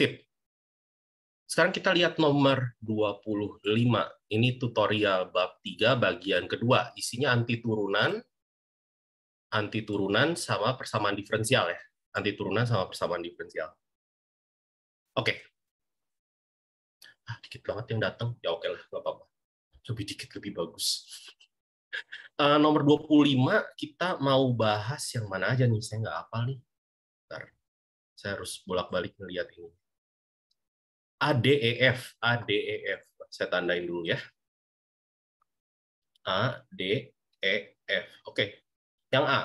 Sip. Sekarang kita lihat nomor 25. Ini tutorial bab 3 bagian kedua. Isinya anti turunan sama persamaan diferensial ya. Anti turunan sama persamaan diferensial. Oke. Dikit banget yang datang. Ya oke lah, nggak apa-apa. Lebih dikit lebih bagus. Nomor 25 kita mau bahas yang mana aja nih? Saya nggak hafal nih. Bentar. Saya harus bolak-balik ngeliat ini. ADEF. Saya tandain dulu ya. A, D, E, F. Oke. Yang A.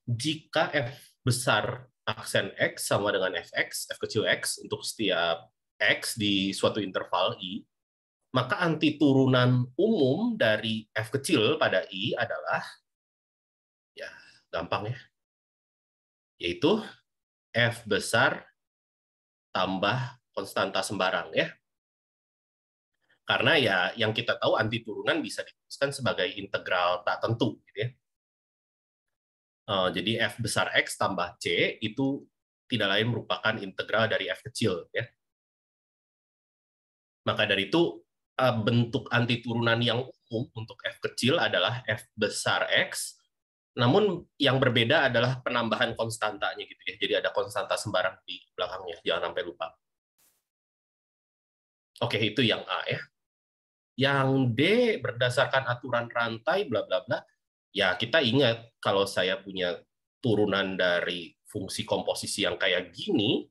Jika F besar aksen X sama dengan Fx, F kecil X, untuk setiap X di suatu interval I, maka anti turunan umum dari F kecil pada I adalah, ya gampang ya, yaitu F besar tambah konstanta sembarang ya. Karena ya yang kita tahu anti turunan bisa dituliskan sebagai integral tak tentu gitu ya. Jadi F besar X tambah C itu tidak lain merupakan integral dari F kecil ya. Maka dari itu bentuk anti turunan yang umum untuk F kecil adalah F besar X, namun yang berbeda adalah penambahan konstantanya gitu ya. Jadi ada konstanta sembarang di belakangnya, jangan sampai lupa. Oke, itu yang A ya. Yang D berdasarkan aturan rantai bla bla bla. Ya, kita ingat kalau saya punya turunan dari fungsi komposisi yang kayak gini,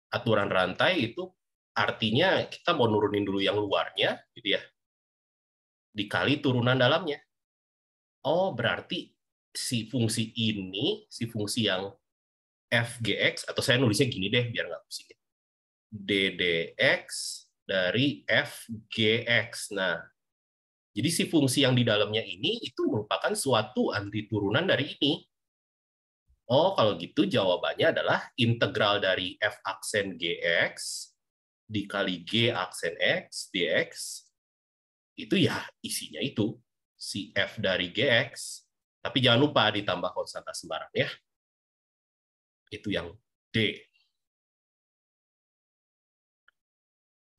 aturan rantai itu artinya kita mau nurunin dulu yang luarnya gitu ya. Dikali turunan dalamnya. Oh, berarti si fungsi ini, si fungsi yang fgx, atau saya nulisnya gini deh biar nggak pusing. ddx dari fgx. Nah, jadi si fungsi yang di dalamnya ini itu merupakan suatu anti turunan dari ini. Oh, kalau gitu jawabannya adalah integral dari f aksen gx dikali g aksen x dx, itu ya isinya itu, si f dari gx. Tapi jangan lupa ditambah konstanta sembarang ya. Itu yang D.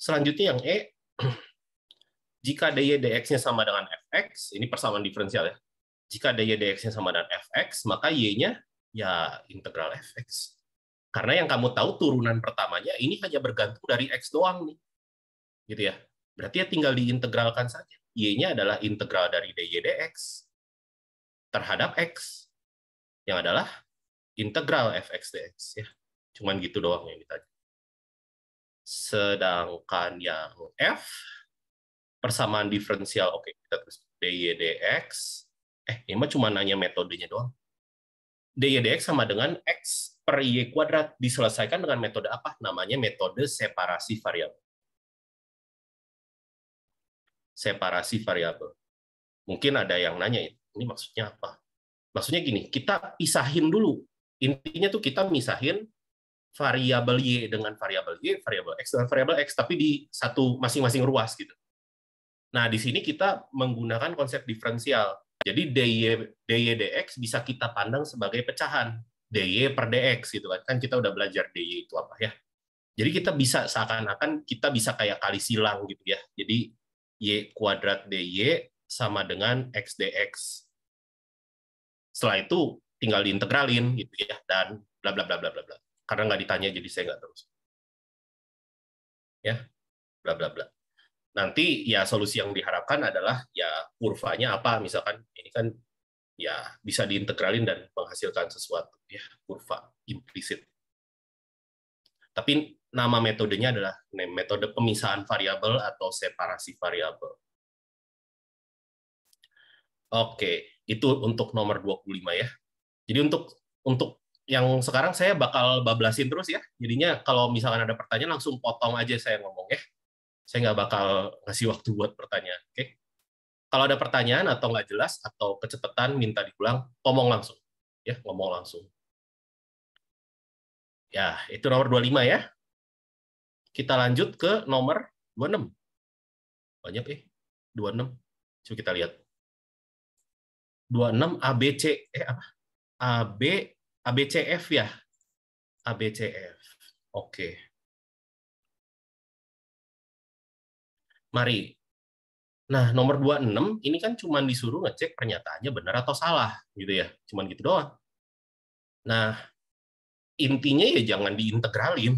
Selanjutnya yang E. Jika dy dx-nya sama dengan fx, ini persamaan diferensial ya. Jika dy dx-nya sama dengan fx, maka y-nya ya integral fx. Karena yang kamu tahu turunan pertamanya ini hanya bergantung dari x doang nih. Gitu ya. Berarti ya tinggal diintegralkan saja. Y-nya adalah integral dari dy dx terhadap x, yang adalah integral fx dx ya. Cuman gitu doang yang ditanya. Sedangkan yang F, persamaan diferensial, oke, kita terus dy dx, ini mah cuma nanya metodenya doang. Dy dx sama dengan x per y kuadrat, diselesaikan dengan metode apa? Namanya metode separasi variabel. Separasi variabel. Mungkin ada yang nanya, ini maksudnya apa? Maksudnya gini, kita pisahin dulu. Intinya tuh kita misahin variabel y dengan variabel y, variabel x dengan variabel x, tapi di satu masing-masing ruas gitu. Nah, di sini kita menggunakan konsep diferensial. Jadi dy dx bisa kita pandang sebagai pecahan dy per dx gitu kan. Kan kita udah belajar dy itu apa ya. Jadi kita bisa seakan-akan kita bisa kayak kali silang gitu ya. Jadi y kuadrat dy sama dengan x dx. Setelah itu tinggal diintegralin gitu ya, dan bla bla bla bla bla bla. Karena nggak ditanya jadi saya nggak terus. Ya, bla bla bla. Nanti ya solusi yang diharapkan adalah ya kurvanya apa, misalkan ini kan ya bisa diintegralin dan menghasilkan sesuatu ya, kurva implisit. Tapi nama metodenya adalah metode pemisahan variabel atau separasi variabel. Oke, itu untuk nomor 25 ya. Jadi untuk yang sekarang saya bakal bablasin terus ya. Jadinya kalau misalkan ada pertanyaan langsung potong aja saya ngomong ya. Saya nggak bakal ngasih waktu buat pertanyaan. Oke? Kalau ada pertanyaan atau nggak jelas atau kecepatan minta diulang, ngomong langsung. Ya, ngomong langsung. Ya, itu nomor 25 ya. Kita lanjut ke nomor 26. Banyak 26. Coba kita lihat. 26 ABC apa? ABCF ya. ABCF. Oke. Mari. Nah, nomor 26 ini kan cuma disuruh ngecek pernyataannya benar atau salah, gitu ya. Cuman gitu doang. Nah, intinya ya jangan diintegralin.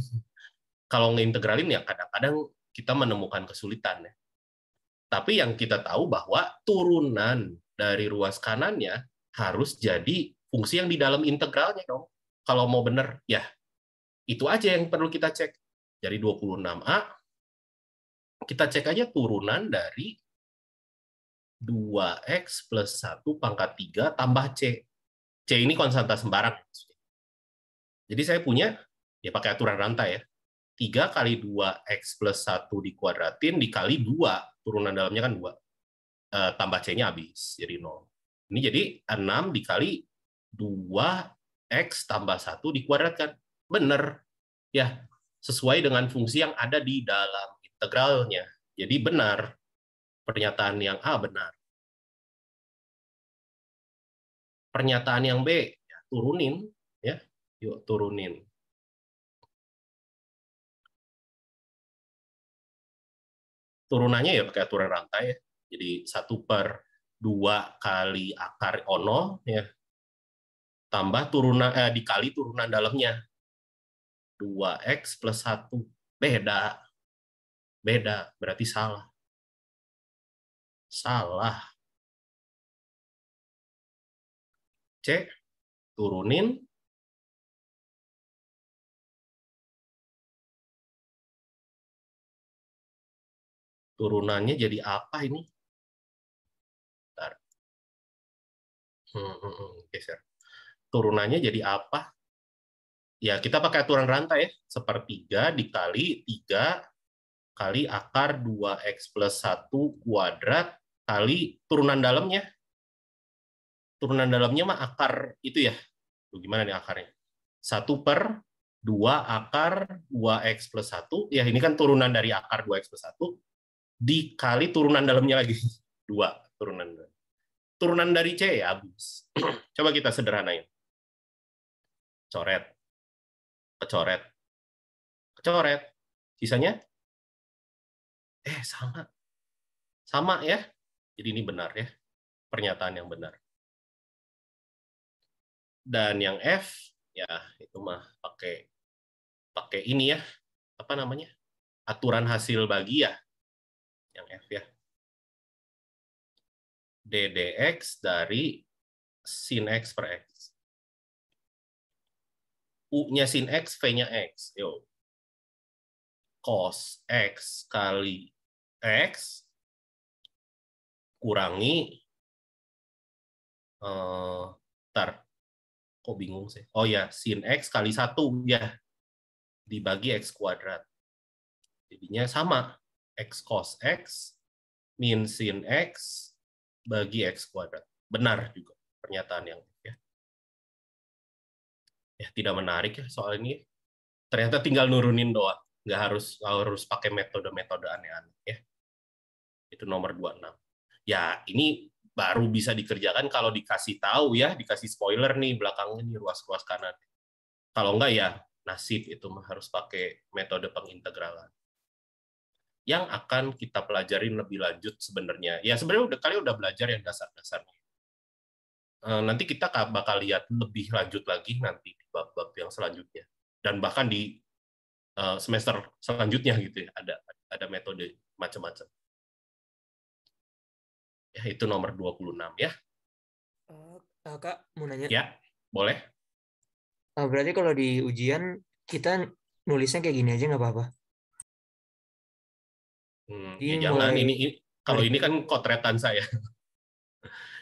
Kalau ngeintegralin ya kadang-kadang kita menemukan kesulitan ya. Tapi yang kita tahu bahwa turunan dari ruas kanannya harus jadi fungsi yang di dalam integralnya dong. Kalau mau benar, ya itu aja yang perlu kita cek. Dari 26A, kita cek aja turunan dari 2x plus 1 pangkat 3 tambah C. C ini konstanta sembarang. Jadi saya punya, ya pakai aturan rantai ya, 3 kali 2x plus 1 dikuadratin dikali 2, turunan dalamnya kan 2, tambah C-nya habis, jadi 0. Ini jadi 6 dikali 2x tambah 1 dikuadratkan. Benar. Ya, sesuai dengan fungsi yang ada di dalam integralnya. Jadi benar. Pernyataan yang A benar. Pernyataan yang B, ya, turunin. Ya, yuk turunin. Turunannya ya pakai aturan rantai ya. Jadi 1/2 kali akar ono ya, tambah turunan dikali turunan dalamnya 2x plus 1. Beda. Beda, berarti salah. Salah. C, turunin. Turunannya jadi apa ini? Bentar. Geser. Turunannya jadi apa? Ya, kita pakai aturan rantai ya. 1/3 dikali 3 kali akar 2x plus 1 kuadrat kali turunan dalamnya. Turunan dalamnya mah akar itu ya. Tuh, gimana nih akarnya? 1/2 akar 2x plus 1. Ya, ini kan turunan dari akar 2x plus 1 dikali turunan dalamnya lagi. 2 turunan. Turunan dari C ya habis. Coba kita sederhanain. Coret. Kecoret. Kecoret. Sisanya? Sama. Sama ya. Jadi ini benar ya. Pernyataan yang benar. Dan yang F, ya itu mah pakai ini ya. Apa namanya? Aturan hasil bagi ya. Yang F ya. ddx dari sin X per X. U-nya sin X, V-nya X. Yo. Cos X kali X kurangi ntar kok bingung sih. Oh ya, sin X kali 1 ya dibagi X kuadrat. Jadinya sama. X cos X min sin X bagi X kuadrat. Benar juga pernyataan yang ya. Ya, tidak menarik ya soal ini. Ternyata tinggal nurunin doang. Nggak harus pakai metode-metode aneh-aneh ya. Itu nomor 26. Ya, ini baru bisa dikerjakan kalau dikasih tahu ya, dikasih spoiler nih belakangnya nih ruas-ruas kanan. Kalau enggak ya nasib itu harus pakai metode pengintegralan. Yang akan kita pelajarin lebih lanjut sebenarnya. Ya sebenarnya kalian udah belajar yang dasar-dasarnya. Nanti kita bakal lihat lebih lanjut lagi nanti di bab-bab yang selanjutnya. Dan bahkan di semester selanjutnya gitu ya, ada metode macam-macam. Ya, itu nomor 26 ya. Kak, mau nanya. Ya, boleh. Berarti kalau di ujian kita nulisnya kayak gini aja nggak apa-apa. Ya Jadi jangan, mulai ini kalau hari ini kan itu. kotretan saya.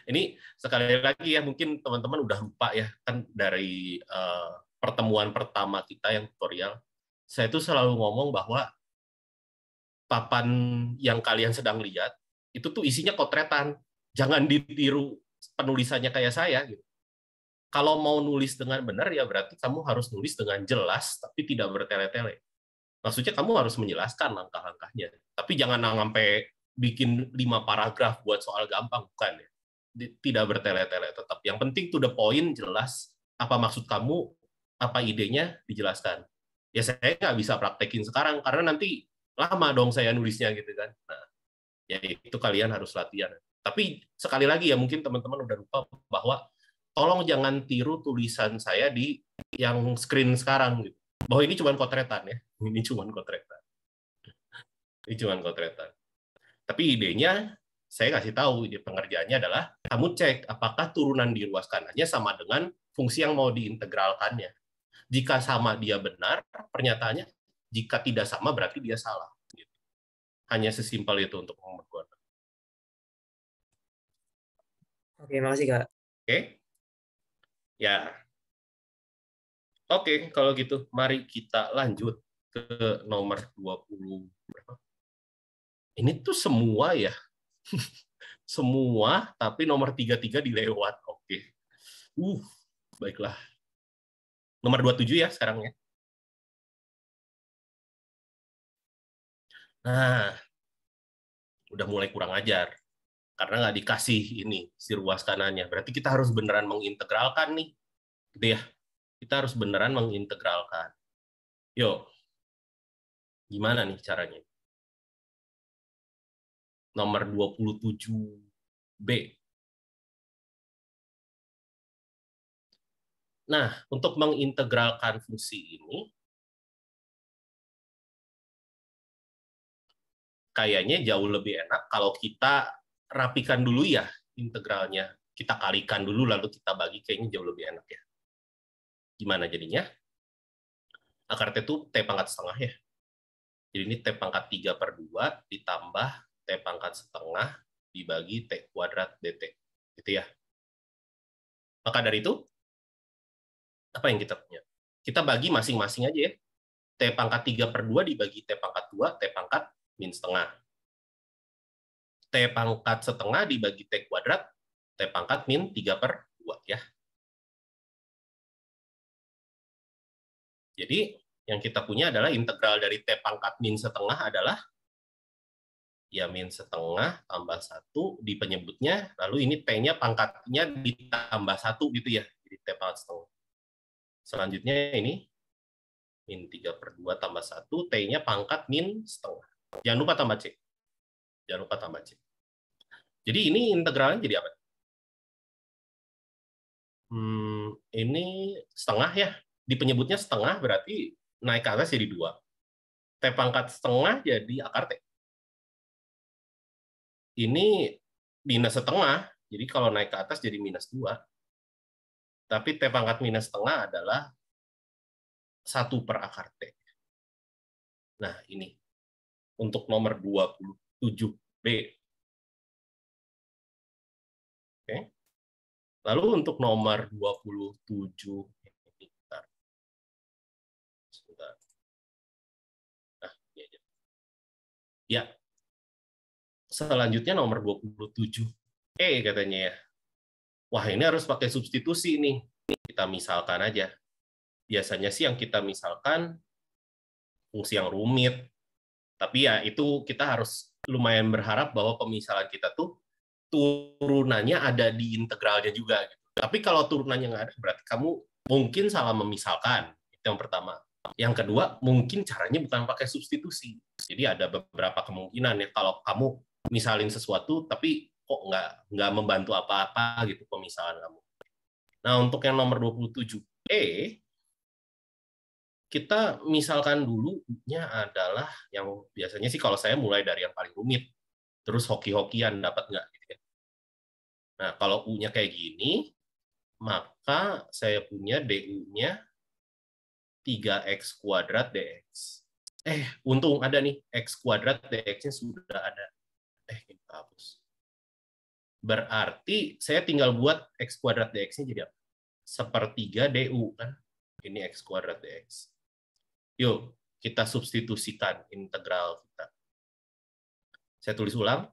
Ini sekali lagi ya, mungkin teman-teman udah lupa ya, kan dari pertemuan pertama kita yang tutorial, saya tuh selalu ngomong bahwa papan yang kalian sedang lihat, itu tuh isinya kotretan. Jangan ditiru penulisannya kayak saya. Gitu. Kalau mau nulis dengan benar, ya berarti kamu harus nulis dengan jelas, tapi tidak bertele-tele. Maksudnya kamu harus menjelaskan langkah-langkahnya. Tapi jangan sampai bikin 5 paragraf buat soal gampang, bukan ya. Tidak bertele-tele tetap. Yang penting to the point, jelas apa maksud kamu, apa idenya, dijelaskan. Ya saya nggak bisa praktekin sekarang, karena nanti lama dong saya nulisnya gitu kan. Nah, Ya itu kalian harus latihan. Tapi sekali lagi ya, mungkin teman-teman udah lupa bahwa tolong jangan tiru tulisan saya di yang screen sekarang gitu. Bahwa ini cuma kotretan ya. Ini cuma kotretan. Ini cuma kotretan. Tapi idenya saya kasih tahu, ide pengerjaannya adalah kamu cek apakah turunan di ruas kanannya sama dengan fungsi yang mau diintegralkannya. Jika sama dia benar, pernyataannya. Jika tidak sama berarti dia salah. Hanya sesimpel itu untuk nomor 2. Oke, makasih Kak. Oke? Ya. Oke, kalau gitu mari kita lanjut ke nomor 20 berapa? Ini tuh semua ya. Semua, tapi nomor 33 dilewat. Oke. Baiklah. Nomor 27 ya sekarang ya. Nah, udah mulai kurang ajar. Karena nggak dikasih ini, si ruas kanannya. Berarti kita harus beneran mengintegralkan nih. Gitu ya. Kita harus beneran mengintegralkan. Yuk, gimana nih caranya? Nomor 27B. Nah, untuk mengintegralkan fungsi ini, kayaknya jauh lebih enak kalau kita rapikan dulu ya integralnya. Kita kalikan dulu, lalu kita bagi, kayaknya jauh lebih enak ya. Gimana jadinya? Akar T itu T pangkat setengah ya. Jadi ini T pangkat 3/2 ditambah T pangkat setengah dibagi T kuadrat DT. Gitu ya. Maka dari itu, apa yang kita punya? Kita bagi masing-masing aja ya. T pangkat 3/2 dibagi T pangkat 2, T pangkat min setengah. T pangkat setengah dibagi T kuadrat, T pangkat min 3/2 ya. Jadi yang kita punya adalah integral dari T pangkat min setengah adalah ya min setengah tambah 1 di penyebutnya, lalu ini T-nya pangkatnya ditambah 1 gitu ya, jadi T pangkat setengah. Selanjutnya ini min 3/2 tambah 1, T-nya pangkat min setengah. Jangan lupa tambah C. Jangan lupa tambah C. Jadi ini integralnya jadi apa? Ini setengah ya. Di penyebutnya setengah berarti naik ke atas jadi 2. T pangkat setengah jadi akar T. Ini minus setengah, jadi kalau naik ke atas jadi minus 2. Tapi T pangkat minus setengah adalah 1/akar T. Nah, ini untuk nomor 27B. Oke. Lalu untuk nomor 27, sebentar. Nah, ini aja. Ya, selanjutnya nomor 27E katanya ya. Wah, ini harus pakai substitusi nih. Kita misalkan aja. Biasanya sih yang kita misalkan fungsi yang rumit. Tapi ya itu kita harus lumayan berharap bahwa pemisalan kita tuh turunannya ada di integralnya juga. Gitu. Tapi kalau turunannya nggak ada, berarti kamu mungkin salah memisalkan. Itu yang pertama. Yang kedua, mungkin caranya bukan pakai substitusi. Jadi ada beberapa kemungkinan ya kalau kamu misalin sesuatu, tapi kok nggak membantu apa-apa gitu pemisalan kamu. Nah, untuk yang nomor 27E, kita misalkan dulunya adalah yang biasanya sih kalau saya mulai dari yang paling rumit, terus hoki-hokian dapat nggak gitu ya. Nah, kalau U-nya kayak gini, maka saya punya DU-nya 3x kuadrat dx. Untung ada nih, x kuadrat dx-nya sudah ada. Ini hapus. Berarti saya tinggal buat x kuadrat dx-nya jadi apa? 1/3 du kan? Ini x kuadrat dx. Yuk, kita substitusikan integral kita. Saya tulis ulang.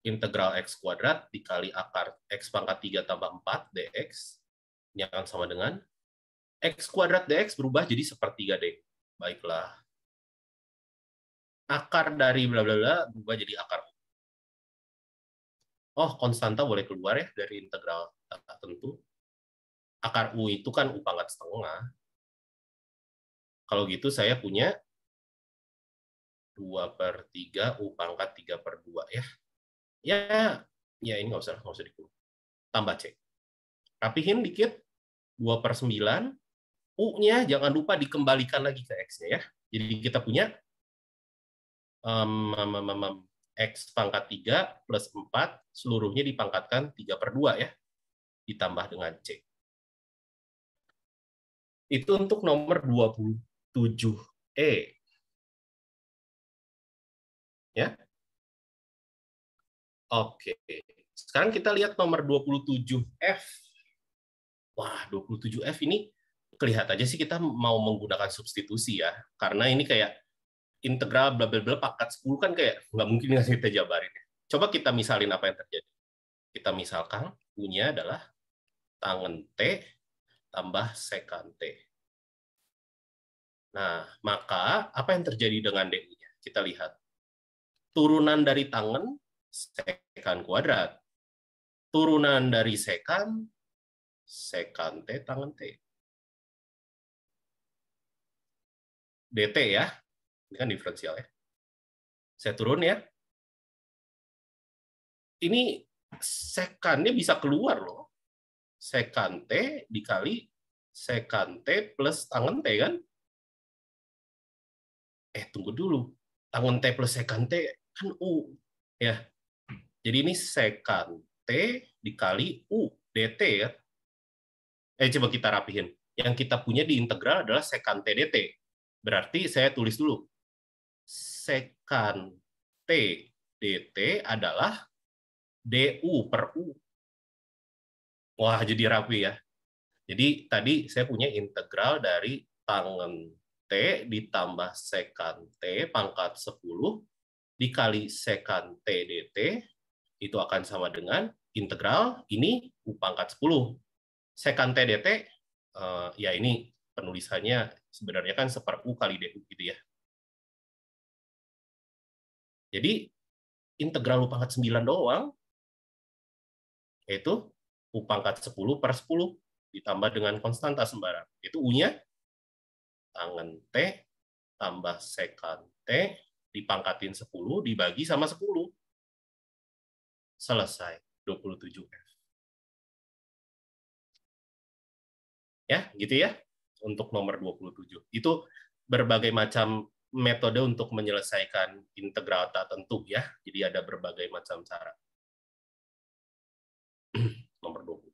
Integral x kuadrat dikali akar x pangkat 3 tambah 4 dx. Ini akan sama dengan x kuadrat dx berubah jadi 1/3 d. Baiklah. Akar dari bla bla bla berubah jadi akar. Oh, konstanta boleh keluar ya dari integral tentu. Akar U itu kan U pangkat setengah. Kalau gitu saya punya 2/3 U pangkat 3/2 ya. Ya, ya ini nggak usah dikurung. Tambah C. Rapihin dikit, 2/9. U-nya jangan lupa dikembalikan lagi ke X-nya ya. Jadi kita punya X pangkat 3 plus 4, seluruhnya dipangkatkan 3/2 ya, ditambah dengan C. Itu untuk nomor 27E. Ya. Oke. Sekarang kita lihat nomor 27F. Wah, 27F ini kelihatan aja sih kita mau menggunakan substitusi ya. Karena ini kayak integral bla bla bla pangkat 10 kan kayak nggak mungkin nggak kita jabarin. Coba kita misalin apa yang terjadi. Kita misalkan U-nya adalah tangen T tambah sekan T. Nah, maka apa yang terjadi dengan DU-nya? Kita lihat. Turunan dari tangen, sekan kuadrat. Turunan dari sekan T tangen T. DT ya. Ini kan diferensial ya. Saya turun ya. Ini sekannya bisa keluar loh. Sekan T dikali sekan T plus tangen T kan? Tunggu dulu. Tangen T plus sekan T kan U. Ya. Jadi ini sekan T dikali U dt ya. Coba kita rapihin. Yang kita punya di integral adalah sekan T dt. Berarti saya tulis dulu. Sekan T dt adalah du per U. Wah, jadi rapi ya. Jadi tadi saya punya integral dari tangen T ditambah sekan T pangkat 10 dikali sekan T dt, itu akan sama dengan integral ini U pangkat 10. Sekan T dt, ya ini penulisannya sebenarnya kan seper U kali du gitu ya. Jadi integral U pangkat 9 doang, yaitu U pangkat 10 per 10 ditambah dengan konstanta sembarang. Itu U-nya tangen T tambah sekan T dipangkatin 10 dibagi sama 10. Selesai, 27F. Ya, gitu ya. Untuk nomor 27. Itu berbagai macam metode untuk menyelesaikan integral tak tentu ya. Jadi ada berbagai macam cara. Nomor 20.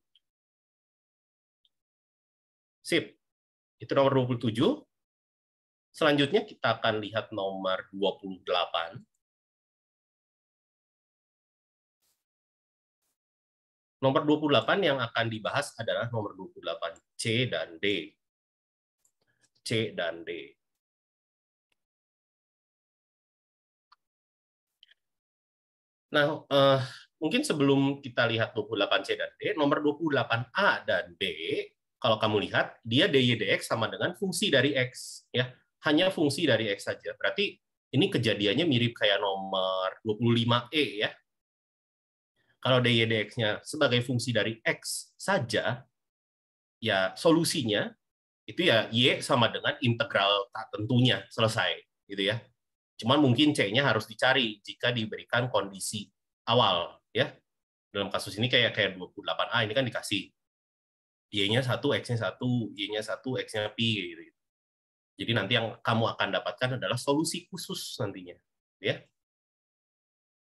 Sip. Itu nomor 27. Selanjutnya kita akan lihat nomor 28. Nomor 28 yang akan dibahas adalah nomor 28 C dan D. C dan D. Nah, mungkin sebelum kita lihat 28C dan D, nomor 28A dan B, kalau kamu lihat, dia dy dx sama dengan fungsi dari X. Ya, hanya fungsi dari X saja. Berarti ini kejadiannya mirip kayak nomor 25E ya. Kalau dy dx-nya sebagai fungsi dari X saja, ya solusinya itu ya Y sama dengan integral tak tentunya, selesai. Gitu ya. Cuman mungkin C-nya harus dicari jika diberikan kondisi awal ya. Dalam kasus ini kayak 28A ini kan dikasih Y-nya 1, X-nya 1, Y-nya 1, X-nya pi gitu. Jadi nanti yang kamu akan dapatkan adalah solusi khusus nantinya ya.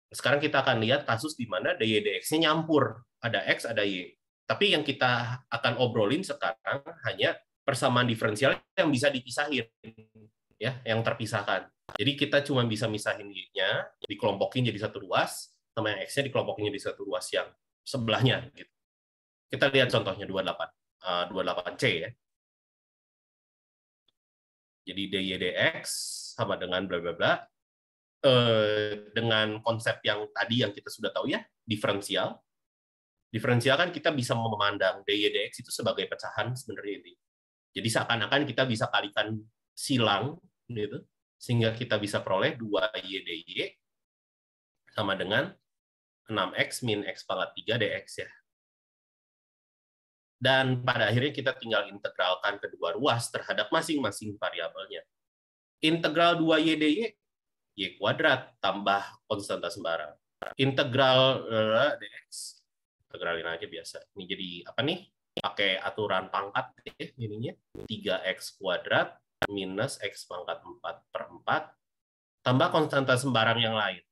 Sekarang kita akan lihat kasus di mana dy dx-nya nyampur, ada X, ada Y. Tapi yang kita akan obrolin sekarang hanya persamaan diferensial yang bisa dipisahin ya, yang terpisahkan. Jadi kita cuma bisa misahin Y-nya, dikelompokin jadi satu ruas, sama yang X-nya dikelompokin jadi satu ruas yang sebelahnya. Gitu. Kita lihat contohnya 28C ya. Jadi dy dx sama dengan bla bla bla, dengan konsep yang tadi yang kita sudah tahu ya, diferensial. Diferensial kan kita bisa memandang dy dx itu sebagai pecahan sebenarnya ini. Jadi seakan-akan kita bisa kalikan silang gitu, sehingga kita bisa peroleh 2y dy sama dengan 6x min x pangkat 3 dx ya. Dan pada akhirnya kita tinggal integralkan kedua ruas terhadap masing-masing variabelnya. Integral 2y dy, y kuadrat tambah konstanta sembarang. integral dx, integralin aja biasa. Ini jadi apa nih? Pakai aturan pangkat ya, ininya 3x kuadrat minus x pangkat 4/4 tambah konstanta sembarang yang lain.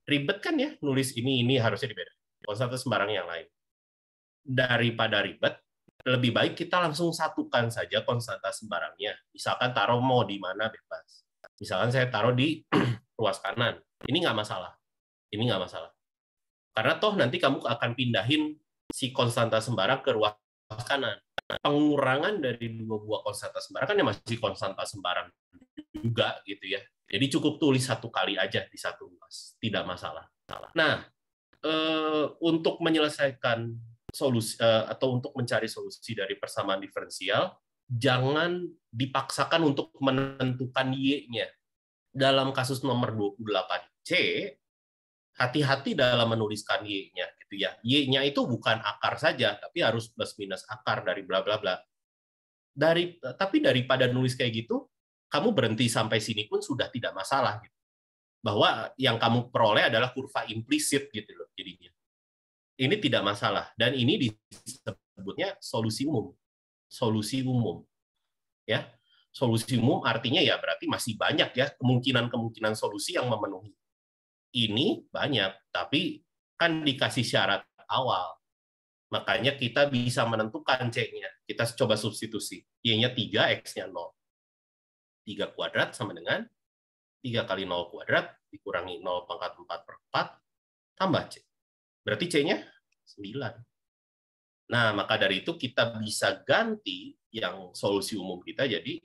Ribet kan ya nulis ini harusnya dibedakan. Konstanta sembarang yang lain. Daripada ribet, lebih baik kita langsung satukan saja konstanta sembarangnya. Misalkan taruh mau di mana bebas. Misalkan saya taruh di ruas kanan. Ini nggak masalah. Ini nggak masalah. Karena toh nanti kamu akan pindahin si konstanta sembarang ke ruas kanan. Pengurangan dari dua buah konstanta sembarang kan ya masih konstanta sembarang juga gitu ya. Jadi cukup tulis satu kali aja di satu ruas, tidak masalah. Nah, untuk menyelesaikan solusi atau untuk mencari solusi dari persamaan diferensial, jangan dipaksakan untuk menentukan y-nya. Dalam kasus nomor 28C, hati-hati dalam menuliskan y-nya gitu ya. Y-nya itu bukan akar saja, tapi harus plus minus akar dari bla bla bla. Tapi daripada nulis kayak gitu, kamu berhenti sampai sini pun sudah tidak masalah gitu. Bahwa yang kamu peroleh adalah kurva implisit gitu loh jadinya. Ini tidak masalah dan ini disebutnya solusi umum. Solusi umum. Ya. Solusi umum artinya ya berarti masih banyak ya kemungkinan solusi yang memenuhi. Ini banyak, tapi kan dikasih syarat awal. Makanya kita bisa menentukan C-nya. Kita coba substitusi. Y-nya 3, X-nya 0. 3 kuadrat sama dengan 3 kali 0 kuadrat dikurangi 0 pangkat 4/4 tambah C. Berarti C-nya 9. Nah, maka dari itu kita bisa ganti yang solusi umum kita jadi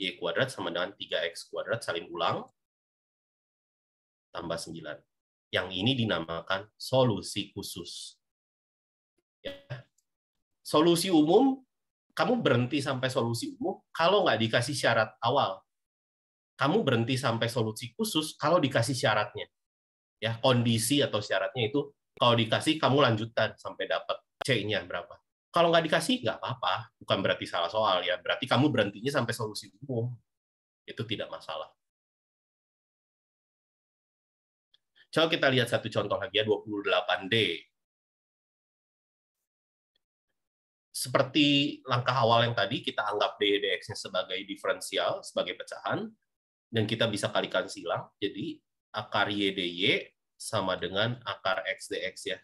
Y kuadrat sama dengan 3X kuadrat saling ulang tambah 9. Yang ini dinamakan solusi khusus. Ya. Solusi umum, kamu berhenti sampai solusi umum kalau nggak dikasih syarat awal. Kamu berhenti sampai solusi khusus kalau dikasih syaratnya. Ya, kondisi atau syaratnya itu kalau dikasih kamu lanjutkan sampai dapat C-nya berapa. Kalau nggak dikasih nggak apa-apa, bukan berarti salah soal ya. Berarti kamu berhentinya sampai solusi umum. Itu tidak masalah. Coba kita lihat satu contoh lagi ya, 28D. Seperti langkah awal yang tadi, kita anggap d dx-nya sebagai diferensial, sebagai pecahan, dan kita bisa kalikan silang. Jadi akar y dy sama dengan akar x dx ya.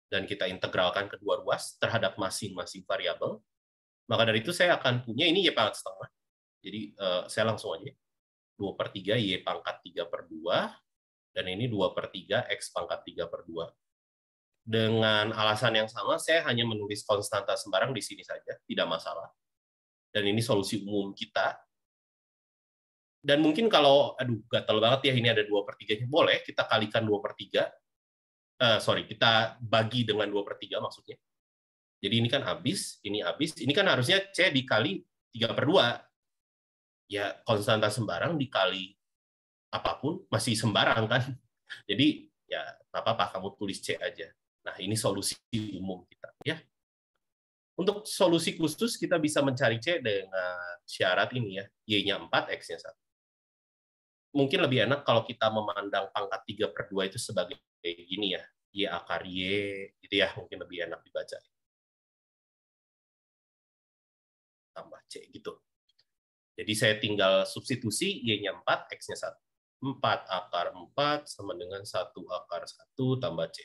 Dan kita integralkan kedua ruas terhadap masing-masing variabel. Maka dari itu saya akan punya ini y pangkat setengah. Jadi saya langsung aja 2/3 y pangkat 3/2 dan ini 2/3 x pangkat 3/2. Dengan alasan yang sama, saya hanya menulis konstanta sembarang di sini saja, tidak masalah. Dan ini solusi umum kita. Dan mungkin kalau, gatel banget ya, ini ada 2/3-nya, boleh kita kalikan 2/3. Kita bagi dengan 2/3 maksudnya. Jadi ini kan habis, ini kan harusnya C dikali 3/2. Ya, konstanta sembarang dikali apapun, masih sembarang kan. Jadi, ya, apa-apa, kamu tulis C aja. Nah, ini solusi umum kita. Ya. Untuk solusi khusus, kita bisa mencari C dengan syarat ini ya, Y-nya 4, X-nya 1. Mungkin lebih enak kalau kita memandang pangkat 3/2 itu sebagai gini ya, Y akar Y, gitu ya, mungkin lebih enak dibaca. Tambah C, gitu. Jadi saya tinggal substitusi Y-nya 4, X-nya 1. 4 akar 4 sama dengan 1 akar 1 tambah C.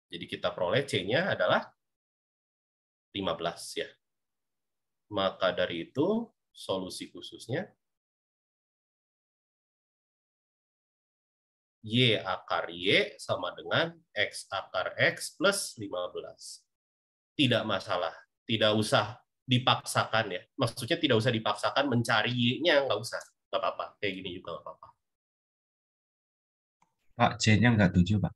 Jadi kita peroleh C-nya adalah 15 ya. Maka dari itu solusi khususnya Y akar Y sama dengan X akar X plus 15. Tidak masalah. Tidak usah dipaksakan ya. Maksudnya tidak usah dipaksakan mencari Y-nya, nggak usah. Nggak apa-apa. Kayak gini juga nggak apa-apa. Pak, C-nya nggak 7, Pak.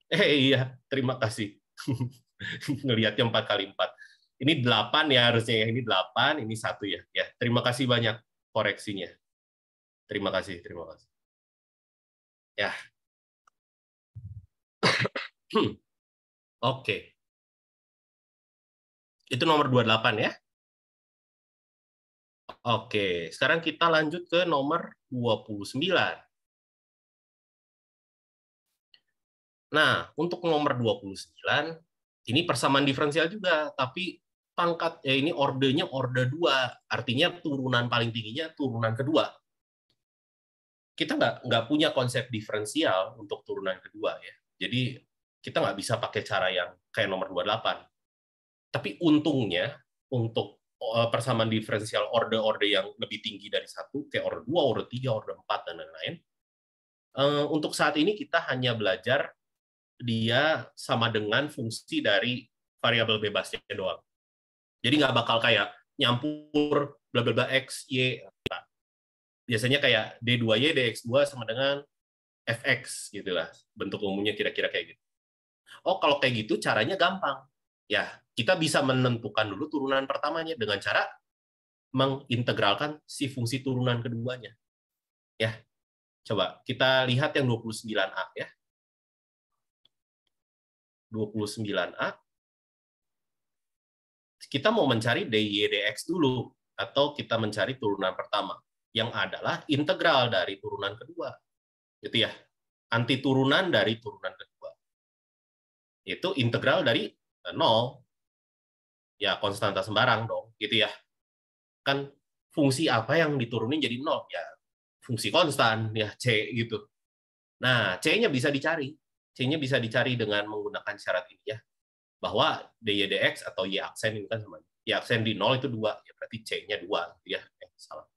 Iya, terima kasih. Ngelihatnya 4 kali 4. Ini 8 ya harusnya ya. Ini 8, ini 1 ya. Ya, terima kasih banyak koreksinya. Terima kasih, terima kasih. Ya. Oke. Itu nomor 28 ya. Oke, sekarang kita lanjut ke nomor 29. Nah, untuk nomor 29, ini persamaan diferensial juga, tapi pangkat ini ordenya orde 2, artinya turunan paling tingginya turunan kedua. Kita nggak punya konsep diferensial untuk turunan kedua ya. Jadi kita nggak bisa pakai cara yang kayak nomor 28. Tapi untungnya untuk persamaan diferensial orde-orde yang lebih tinggi dari satu, kayak orde 2, orde 3, orde 4, dan lain-lain, untuk saat ini kita hanya belajar dia sama dengan fungsi dari variabel bebasnya doang. Jadi nggak bakal kayak nyampur bla bla bla x, y. Biasanya kayak D2Y, dx2 sama dengan fx gitu lah. Bentuk umumnya kira-kira kayak gitu. Oh, kalau kayak gitu caranya gampang. Ya, kita bisa menentukan dulu turunan pertamanya dengan cara mengintegralkan si fungsi turunan keduanya. Ya, coba kita lihat yang 29A ya. 29A, kita mau mencari dy dx dulu, atau kita mencari turunan pertama, yang adalah integral dari turunan kedua. Gitu ya. Anti turunan dari turunan kedua. Itu integral dari 0. Ya, konstanta sembarang dong. Gitu ya. Kan fungsi apa yang diturunin jadi 0? Ya, fungsi konstan, ya C gitu. Nah, C-nya bisa dicari. C-nya bisa dicari dengan menggunakan syarat ini ya. Bahwa dy dx atau y aksen ini kan sama. Y aksen di 0 itu 2, ya berarti C-nya 2 gitu ya. Salah.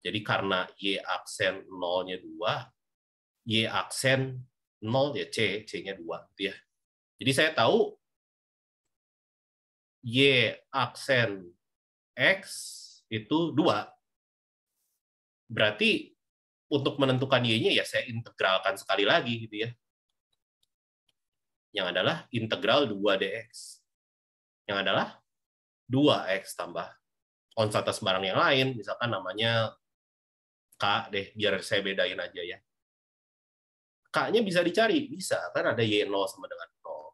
Jadi karena y aksen 0-nya 2, y aksen 0 ya C, C-nya 2 gitu ya. Jadi saya tahu y aksen x itu 2. Berarti untuk menentukan y-nya ya saya integralkan sekali lagi gitu ya. Yang adalah integral 2 dx. Yang adalah 2x tambah konstanta sembarang yang lain, misalkan namanya K deh, biar saya bedain aja ya. K-nya bisa dicari, bisa, kan ada Y0 sama dengan 0.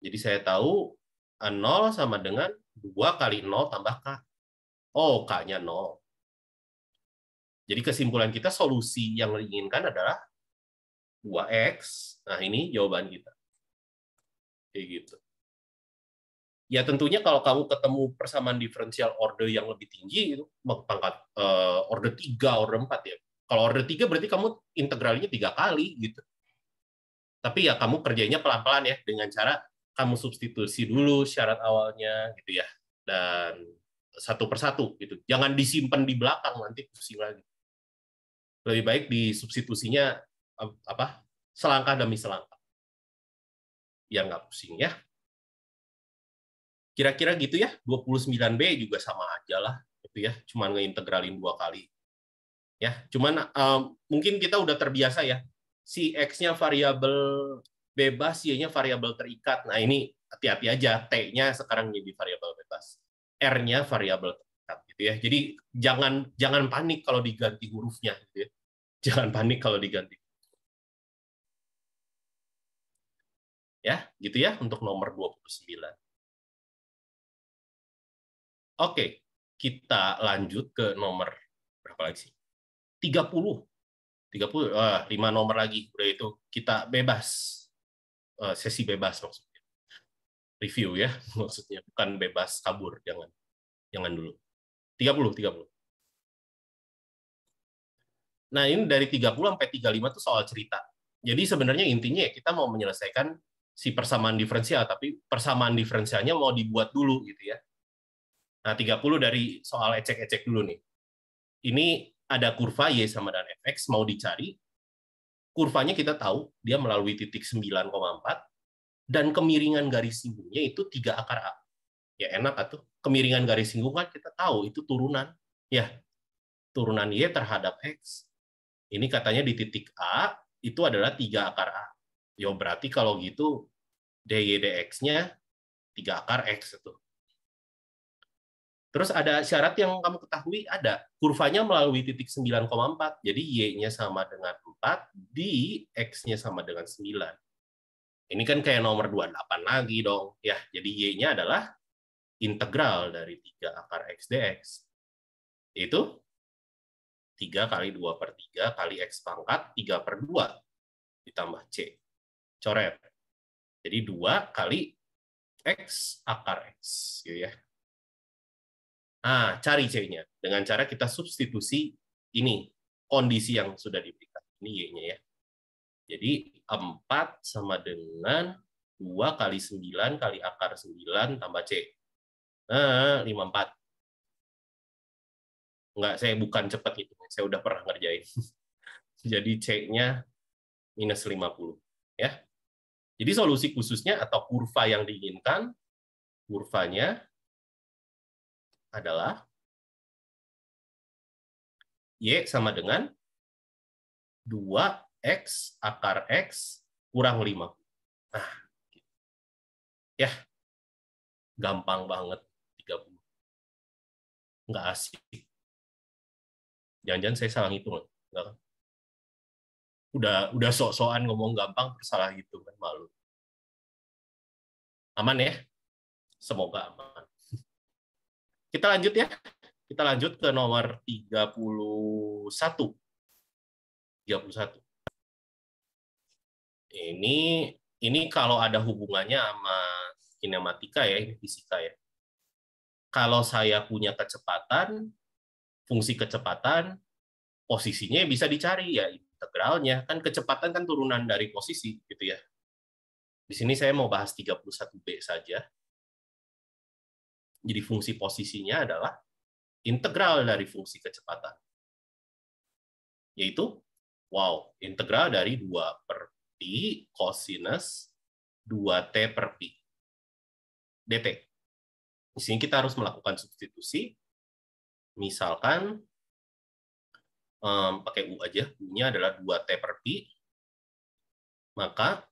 Jadi saya tahu 0 sama dengan 2 kali 0 tambah K. Oh, K-nya 0. Jadi kesimpulan kita solusi yang diinginkan adalah 2x. Nah, ini jawaban kita. Kayak gitu. Ya tentunya kalau kamu ketemu persamaan diferensial order yang lebih tinggi, itu pangkat order 3, order 4 ya. Kalau order 3 berarti kamu integralnya 3 kali gitu. Tapi ya kamu kerjanya pelan-pelan ya, dengan cara kamu substitusi dulu syarat awalnya gitu ya. Dan satu persatu gitu. Jangan disimpan di belakang, nanti pusing lagi. Lebih baik disubstitusinya apa? Selangkah demi selangkah. Biar nggak pusing ya. Kira-kira gitu ya. 29B juga sama aja lah gitu ya. Cuman ngeintegralin 2 kali. Ya, cuman mungkin kita udah terbiasa ya. Si X-nya variabel bebas, Y-nya variabel terikat. Nah, ini hati-hati aja. T-nya sekarang jadi variabel bebas. R-nya variabel terikat gitu ya. Jadi jangan panik kalau diganti hurufnya gitu ya. Jangan panik kalau diganti. Ya, gitu ya untuk nomor 29. Oke, kita lanjut ke nomor berapa lagi sih? 30. 5 nomor lagi. Udah itu kita bebas. Sesi bebas maksudnya. Review ya, maksudnya. Bukan bebas kabur, jangan dulu. 30. Nah, ini dari 30 sampai 35 itu soal cerita. Jadi sebenarnya intinya ya kita mau menyelesaikan si persamaan diferensial, tapi persamaan diferensialnya mau dibuat dulu gitu ya. Nah, 30 dari soal ecek-ecek dulu nih. Ini ada kurva Y sama dengan Fx mau dicari. Kurvanya kita tahu dia melalui titik 9,4 dan kemiringan garis singgungnya itu 3 akar A. Ya enak atuh. Kemiringan garis singgung kan kita tahu itu turunan. Ya, turunan Y terhadap X. Ini katanya di titik A itu adalah 3 akar A. Ya berarti kalau gitu dy dx-nya 3 akar X itu. Terus ada syarat yang kamu ketahui, ada. Kurvanya melalui titik 9,4. Jadi Y-nya sama dengan 4, di X-nya sama dengan 9. Ini kan kayak nomor 28 lagi dong. Ya, jadi Y-nya adalah integral dari 3 akar X dx. Itu 3 kali 2/3 kali X pangkat 3/2 ditambah C. Coret. Jadi 2 kali X akar X. Gitu ya. Nah, cari C-nya. Dengan cara kita substitusi ini, kondisi yang sudah diberikan. Ini Y-nya ya. Jadi 4 sama dengan 2 kali 9 kali akar 9 tambah C. Nah, 54. Enggak, saya bukan cepat gitu. Saya udah pernah ngerjain. Jadi C-nya minus 50. Ya. Jadi solusi khususnya atau kurva yang diinginkan, kurvanya adalah Y sama dengan 2X akar X kurang 5. Nah, ya, gampang banget 30. Nggak asik. Jangan-jangan saya salah hitung. Nggak. Udah sok-sokan ngomong gampang, terus salah hitung. Kan malu. Aman ya? Semoga aman. Kita lanjut ya. Kita lanjut ke nomor 31. 31. Ini kalau ada hubungannya sama kinematika ya, ini fisika ya. Kalau saya punya kecepatan, fungsi kecepatan, posisinya bisa dicari ya integralnya. Kan kecepatan kan turunan dari posisi gitu ya. Di sini saya mau bahas 31B saja. Jadi fungsi posisinya adalah integral dari fungsi kecepatan. Yaitu, integral dari 2/pi cosinus 2t per pi dt. Di sini kita harus melakukan substitusi. Misalkan, pakai U aja, U-nya adalah 2t per pi, maka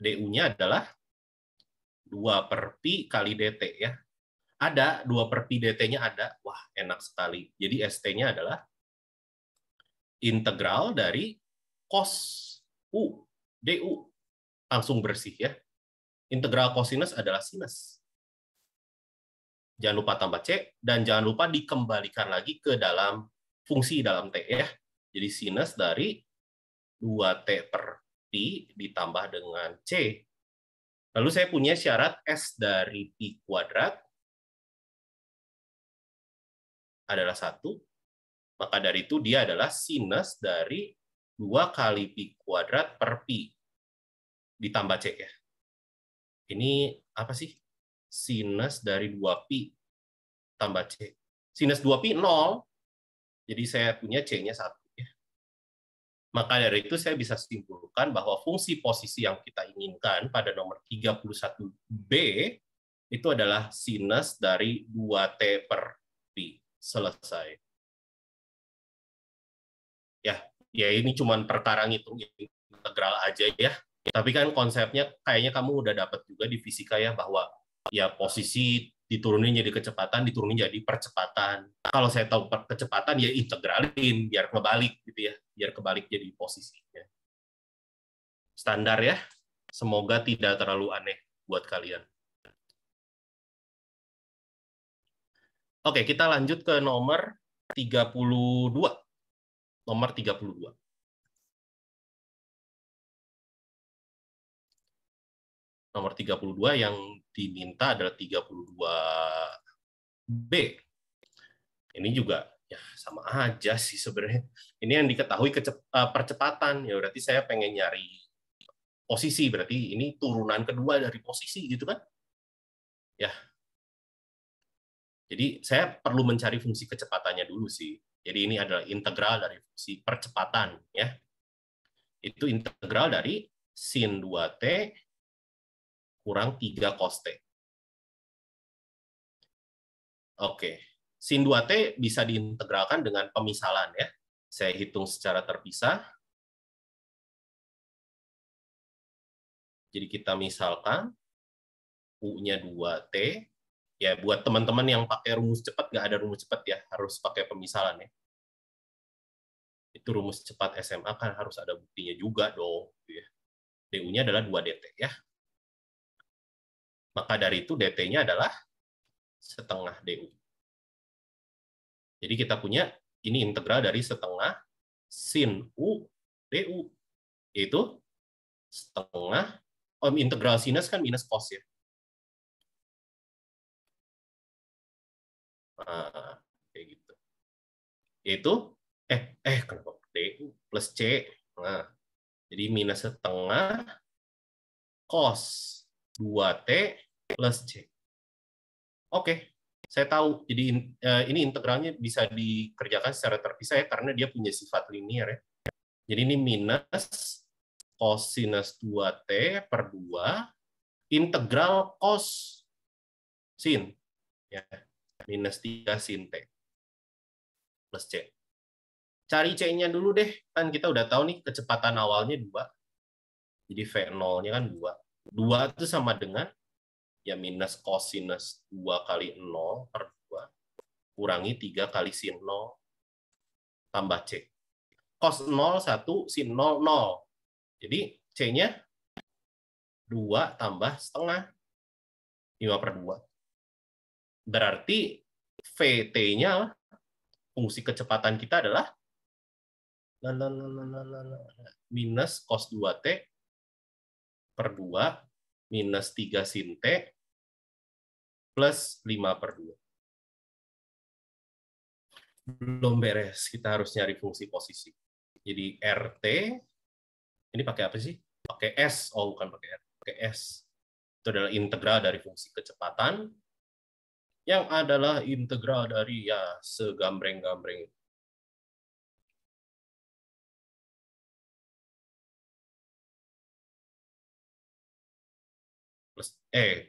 du-nya adalah 2/pi kali dt ya. Ada 2/pi dt-nya ada. Wah, enak sekali. Jadi ST-nya adalah integral dari cos U du. Langsung bersih ya. Integral cosinus adalah sinus. Jangan lupa tambah C dan jangan lupa dikembalikan lagi ke dalam fungsi dalam T ya. Jadi sinus dari 2t per pi ditambah dengan C. Lalu saya punya syarat S dari pi kuadrat adalah 1. Maka dari itu dia adalah sinus dari 2 kali pi kuadrat per pi ditambah C ya. Ini apa sih? Sinus dari 2pi tambah C. Sinus 2pi 0. Jadi saya punya C-nya 1. Ya. Maka dari itu saya bisa simpulkan bahwa fungsi posisi yang kita inginkan pada nomor 31B itu adalah sinus dari 2t per pi. Selesai. Ya ini cuma perkara ngitung integral aja ya. Tapi kan konsepnya kayaknya kamu udah dapat juga di fisika ya, bahwa ya posisi diturunin jadi kecepatan, diturunin jadi percepatan. Kalau saya tahu kecepatan ya integralin biar kebalik gitu ya, biar kebalik jadi posisinya. Standar ya. Semoga tidak terlalu aneh buat kalian. Oke, kita lanjut ke nomor 32. Nomor 32. Nomor 32 yang diminta adalah 32B. Ini juga ya sama aja sih sebenarnya. Ini yang diketahui percepatan. Ya berarti saya pengen nyari posisi, berarti ini turunan kedua dari posisi gitu kan? Ya. Jadi saya perlu mencari fungsi kecepatannya dulu sih. Jadi ini adalah integral dari fungsi percepatan ya. Itu integral dari sin 2t kurang 3 cos t. Oke. Sin 2t bisa diintegralkan dengan pemisalan ya. Saya hitung secara terpisah. Jadi kita misalkan U-nya 2t. Ya buat teman-teman yang pakai rumus cepat, nggak ada rumus cepat ya, harus pakai pemisalan ya. Itu rumus cepat SMA kan harus ada buktinya juga dong. Du-nya adalah 2 dt ya. Maka dari itu dt-nya adalah setengah du. Jadi kita punya ini integral dari setengah sin U du. Yaitu setengah, integral sinus kan minus cos ya. Nah, kayak gitu. Yaitu, kenapa du plus C. Nah, jadi minus setengah cos 2T plus C. Oke, saya tahu. Jadi ini integralnya bisa dikerjakan secara terpisah ya, karena dia punya sifat linear ya. Jadi ini minus cosinus 2T per 2 integral cos sin ya, minus 3 sin T plus C. Cari C-nya dulu deh. Kan kita udah tahu nih kecepatan awalnya 2. Jadi V0-nya kan 2. 2 itu sama dengan ya minus cosinus 2 kali 0 per 2 kurangi 3 kali sin 0 tambah C. Cos 0, 1, sin 0, 0. Jadi C-nya 2 tambah setengah, 5 per 2. Berarti VT-nya, fungsi kecepatan kita adalah minus cos 2T per 2 minus 3 sin T plus 5 per 2. Belum beres, kita harus nyari fungsi posisi. Jadi RT, ini pakai apa sih? Pakai S, bukan pakai R, pakai S. Itu adalah integral dari fungsi kecepatan, yang adalah integral dari ya segambreng-gambreng.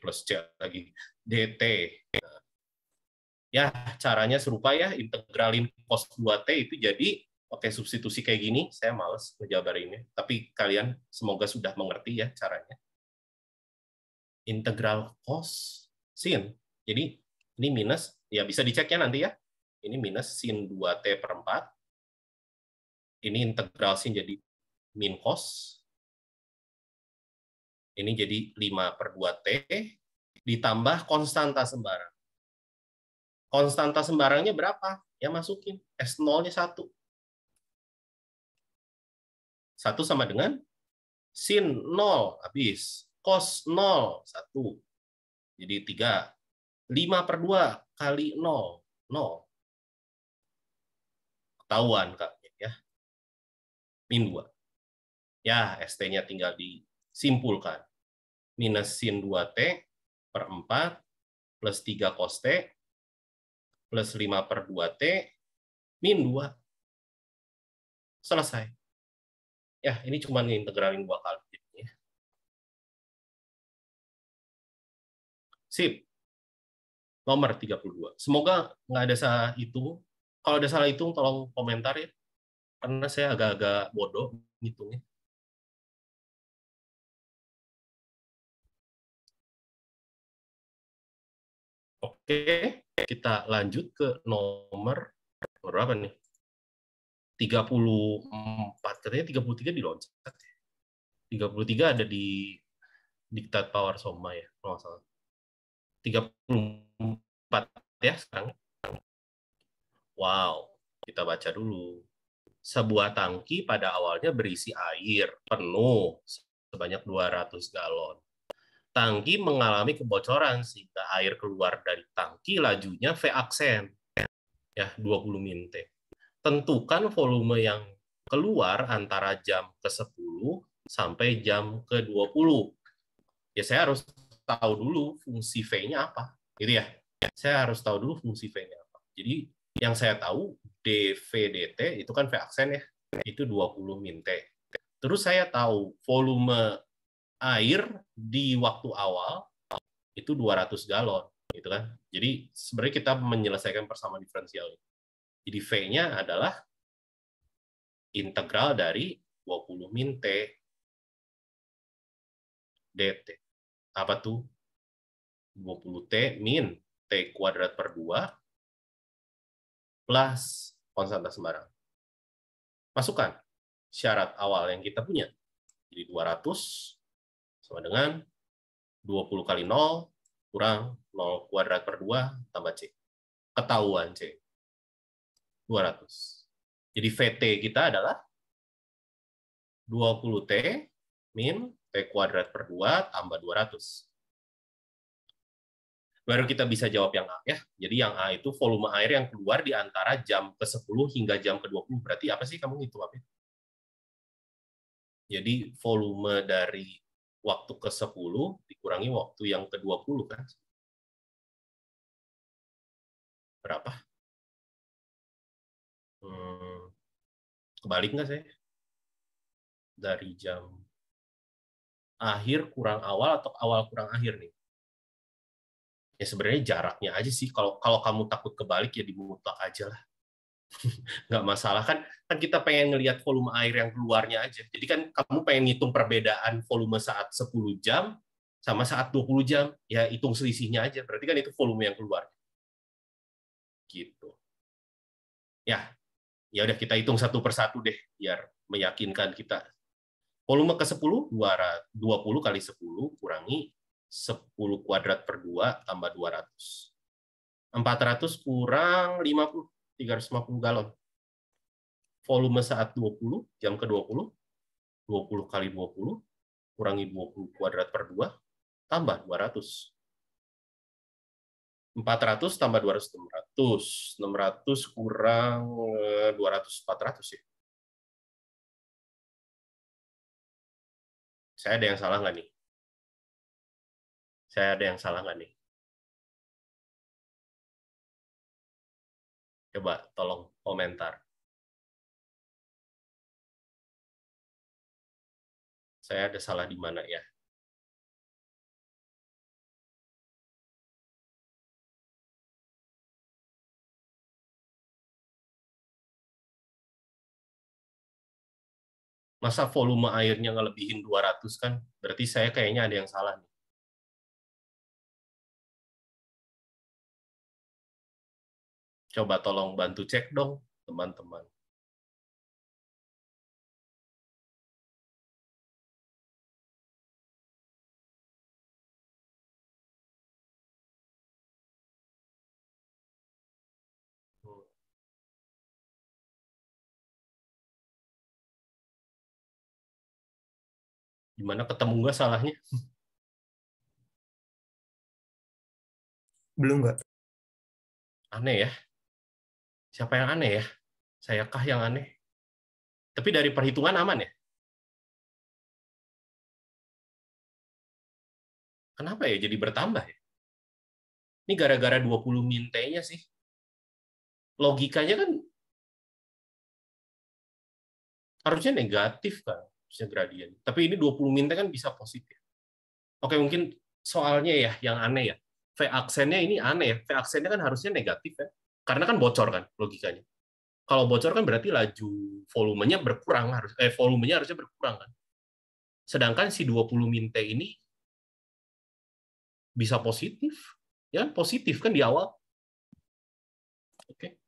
Plus C lagi, DT. Nah, ya, caranya serupa ya, integralin cos 2T itu jadi pakai substitusi kayak gini. Saya males ngejabarinnya, tapi kalian semoga sudah mengerti ya caranya. Integral cos sin. Jadi ini minus, ya bisa diceknya nanti ya. Ini minus sin 2T per 4. Ini integral sin jadi min cos. Ini jadi 5 per 2T ditambah konstanta sembarang. Konstanta sembarangnya berapa? Ya masukin. S0-nya 1. 1 sama dengan sin 0 habis. Cos 0, 1. Jadi 3. 5 per 2 kali 0. 0. Ketahuan, Kak. Ya. Min 2. Ya, ST-nya tinggal disimpulkan. Minus sin 2T per 4 plus 3 cos T plus 5 per 2T min 2. Selesai. Ya, ini cuma ngintegralin 2 kali. Sip. Nomor 32. Semoga nggak ada salah hitung. Kalau ada salah hitung, tolong komentar ya. Karena saya agak-agak bodoh hitungnya. Oke, kita lanjut ke nomor berapa nih? 34. Katanya 33 di loncat. 33 ada di diktat power Soma ya, kalau nggak salah. 34 ya sekarang. Wow, kita baca dulu. Sebuah tangki pada awalnya berisi air penuh sebanyak 200 galon. Tangki mengalami kebocoran sehingga air keluar dari tangki lajunya V aksen. Ya, 20 min T. Tentukan volume yang keluar antara jam ke-10 sampai jam ke-20. Ya, saya harus tahu dulu fungsi V-nya apa. Gitu ya. Saya harus tahu dulu fungsi V-nya apa. Jadi, yang saya tahu dV dt itu kan V aksen ya. Itu 20 min T. Terus saya tahu volume air di waktu awal itu 200 galon. Gitu kan. Jadi, sebenarnya kita menyelesaikan persamaan diferensial. Jadi, V-nya adalah integral dari 20 min T dt. Apa tuh? 20T min T kuadrat per 2 plus konstanta sembarang. Masukkan syarat awal yang kita punya. Jadi 200 sama dengan 20 kali 0 kurang 0 kuadrat per 2 tambah C. Ketahuan C. 200. Jadi VT kita adalah 20T min T kuadrat per 2 tambah 200. Baru kita bisa jawab yang A ya. Jadi yang A itu volume air yang keluar di antara jam ke-10 hingga jam ke-20. Berarti apa sih kamu ngitung apa? Jadi volume dari waktu ke-10 dikurangi waktu yang ke-20 kan? Berapa? Kebalik nggak saya? Dari jam akhir kurang awal atau awal kurang akhir nih? Ya sebenarnya jaraknya aja sih. Kalau kamu takut kebalik ya dimutlak aja lah. Nggak masalah kan kita pengen ngelihat volume air yang keluarnya aja. Jadi kan kamu pengen ngitung perbedaan volume saat 10 jam sama saat 20 jam, ya hitung selisihnya aja. Berarti kan itu volume yang keluar. Gitu. Ya udah kita hitung satu persatu deh biar meyakinkan kita. Volume ke-10 20 kali 10 kurangi 10 kuadrat per 2 tambah 200. 400 kurang 50, 350 galon. Volume saat 20, jam ke-20, 20 kali 20, kurangi 20 kuadrat per 2, tambah 200. 400 tambah 200, 600. 600 kurang 200, 400 ya. Saya ada yang salah nggak nih? Saya ada yang salah nggak nih? Coba tolong komentar. Saya ada salah di mana ya? Masa volume airnya ngelebihin 200 kan? Berarti saya kayaknya ada yang salah nih. Coba tolong bantu cek dong, teman-teman. Gimana ketemu nggak salahnya? Belum nggak? Aneh ya. Siapa yang aneh ya? Sayakah yang aneh? Tapi dari perhitungan aman ya? Kenapa ya jadi bertambah ya? Ini gara-gara 20 mintenya sih. Logikanya kan harusnya negatif kan, harusnya gradien. Tapi ini 20 minte kan bisa positif. Oke, mungkin soalnya ya yang aneh ya. V aksennya ini aneh ya. V aksennya kan harusnya negatif ya. Karena kan bocor kan logikanya. Kalau bocor kan berarti laju volumenya berkurang, volumenya harusnya berkurang kan. Sedangkan si 20 minte ini bisa positif. Ya, positif kan di awal. Oke.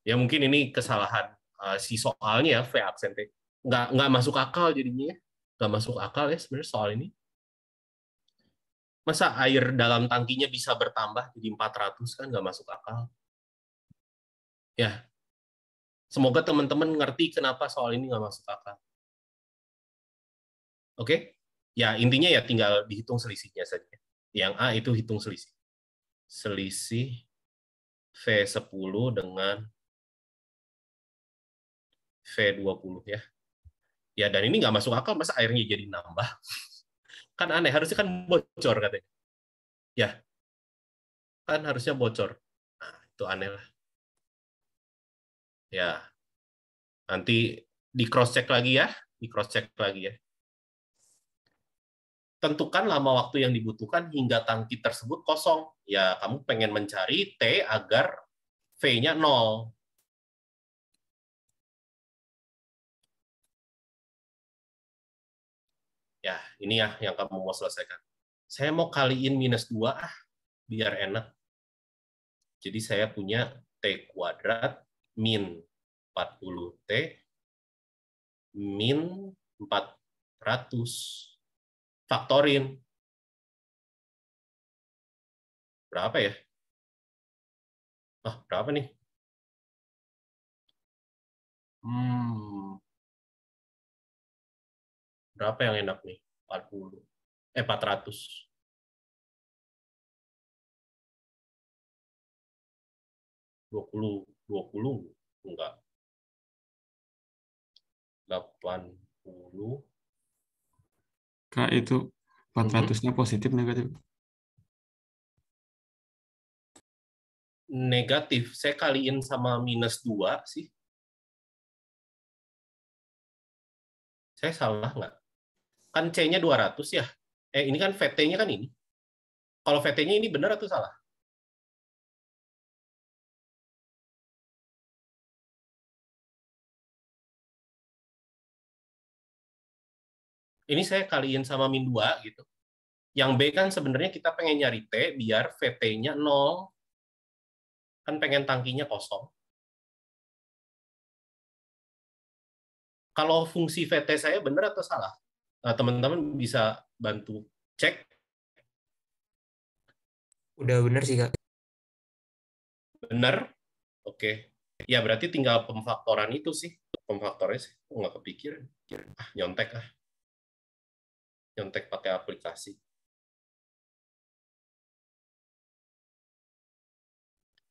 Ya mungkin ini kesalahan si soalnya ya, V aksen T. Nggak masuk akal jadinya ya. Nggak masuk akal ya sebenarnya soal ini. Masa air dalam tangkinya bisa bertambah jadi 400 kan nggak masuk akal. Ya, semoga teman-teman ngerti kenapa soal ini nggak masuk akal. Oke? Ya, intinya ya tinggal dihitung selisihnya saja. Yang A itu hitung selisih. Selisih V10 dengan V20 ya. Ya, dan ini nggak masuk akal, masa airnya jadi nambah? Kan aneh, harusnya kan bocor katanya. Ya, kan harusnya bocor. Nah, itu aneh lah. Ya, nanti di cross check lagi ya, di cross check lagi ya. Tentukan lama waktu yang dibutuhkan hingga tangki tersebut kosong. Ya, kamu pengen mencari T agar V-nya 0. Ya, ini ya yang kamu mau selesaikan. Saya mau kaliin -2 biar enak. Jadi saya punya T kuadrat min 40T min 400. Faktorin. Berapa ya? Berapa nih? Hmm, berapa yang enak nih? 40. 400. 20 enggak. 80. Kak, itu 400-nya positif negatif? Negatif. Saya kaliin sama -2 sih. Saya salah nggak? Kan C-nya 200 ya. Ini kan VT-nya kan ini. Kalau VT-nya ini benar atau salah? Ini saya kaliin sama -2 gitu. Yang B kan sebenarnya kita pengen nyari T biar VT-nya 0. Kan pengen tangkinya kosong. Kalau fungsi VT saya benar atau salah? Teman-teman bisa bantu cek. Udah bener sih, Kak. Benar? Oke. Ya berarti tinggal pemfaktoran itu sih. Pemfaktornya sih. Nggak kepikiran. Nyontek ah. Nyontek pakai aplikasi.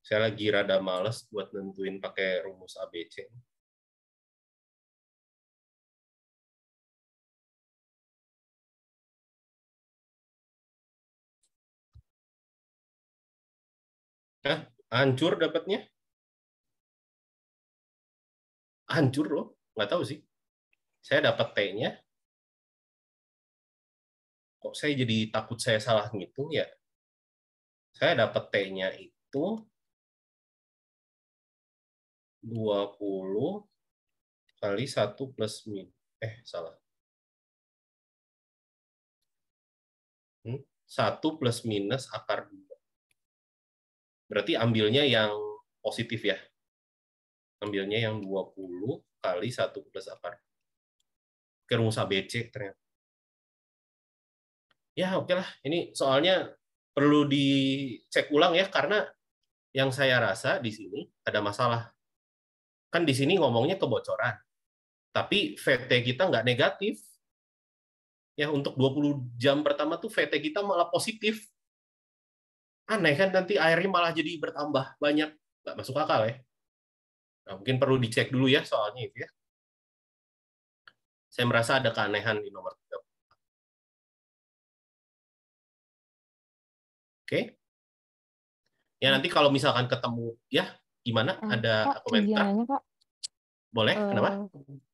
Saya lagi rada males buat nentuin pakai rumus ABC. Hah? Hancur dapatnya? Hancur loh. Nggak tahu sih. Saya dapat T-nya. Kok saya jadi takut saya salah ngitung ya? Saya dapat T-nya itu 20 kali 1 plus min. Salah. 1 plus minus akar 2. Berarti ambilnya yang positif ya. Ambilnya yang 20 kali 1 plus akar. Ke rumus ABC ternyata. Ya oke lah. Ini soalnya perlu dicek ulang ya, karena yang saya rasa di sini ada masalah. Kan di sini ngomongnya kebocoran. Tapi VT kita nggak negatif. Ya, untuk 20 jam pertama tuh VT kita malah positif. Aneh kan, nanti airnya malah jadi bertambah banyak. Nggak masuk akal ya. Nah, mungkin perlu dicek dulu ya soalnya itu ya. Saya merasa ada keanehan di nomor 3. Oke. Ya nanti kalau misalkan ketemu ya gimana? Ada Kak, izin komentar? nanya, Kak. Boleh? Kenapa?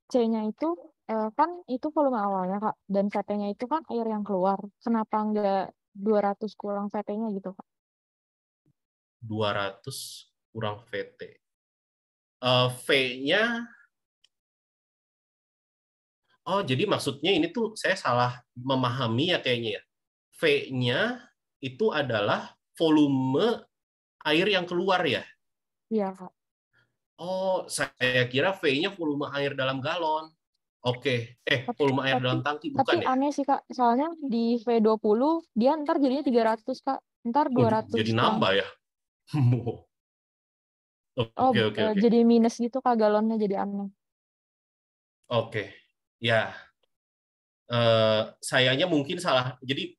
C-nya itu kan itu volume awalnya, Kak. Dan VT-nya itu kan air yang keluar. Kenapa nggak 200 kurang VT-nya gitu, Kak? 200 kurang VT. V-nya, oh jadi maksudnya ini tuh saya salah memahami ya kayaknya ya. V-nya itu adalah volume air yang keluar ya. Iya, Kak. Oh, saya kira V-nya volume air dalam galon. Oke. Volume air Tapi, dalam tangki tapi bukan ya? aneh sih, Kak. Soalnya di V20 dia ntar jadinya 300, Kak. Ntar Oh, 200 jadi kurang. nambah ya. Oh, Oke. jadi minus gitu, Kak, galonnya jadi aneh. Oke. Ya, sayanya mungkin salah. Jadi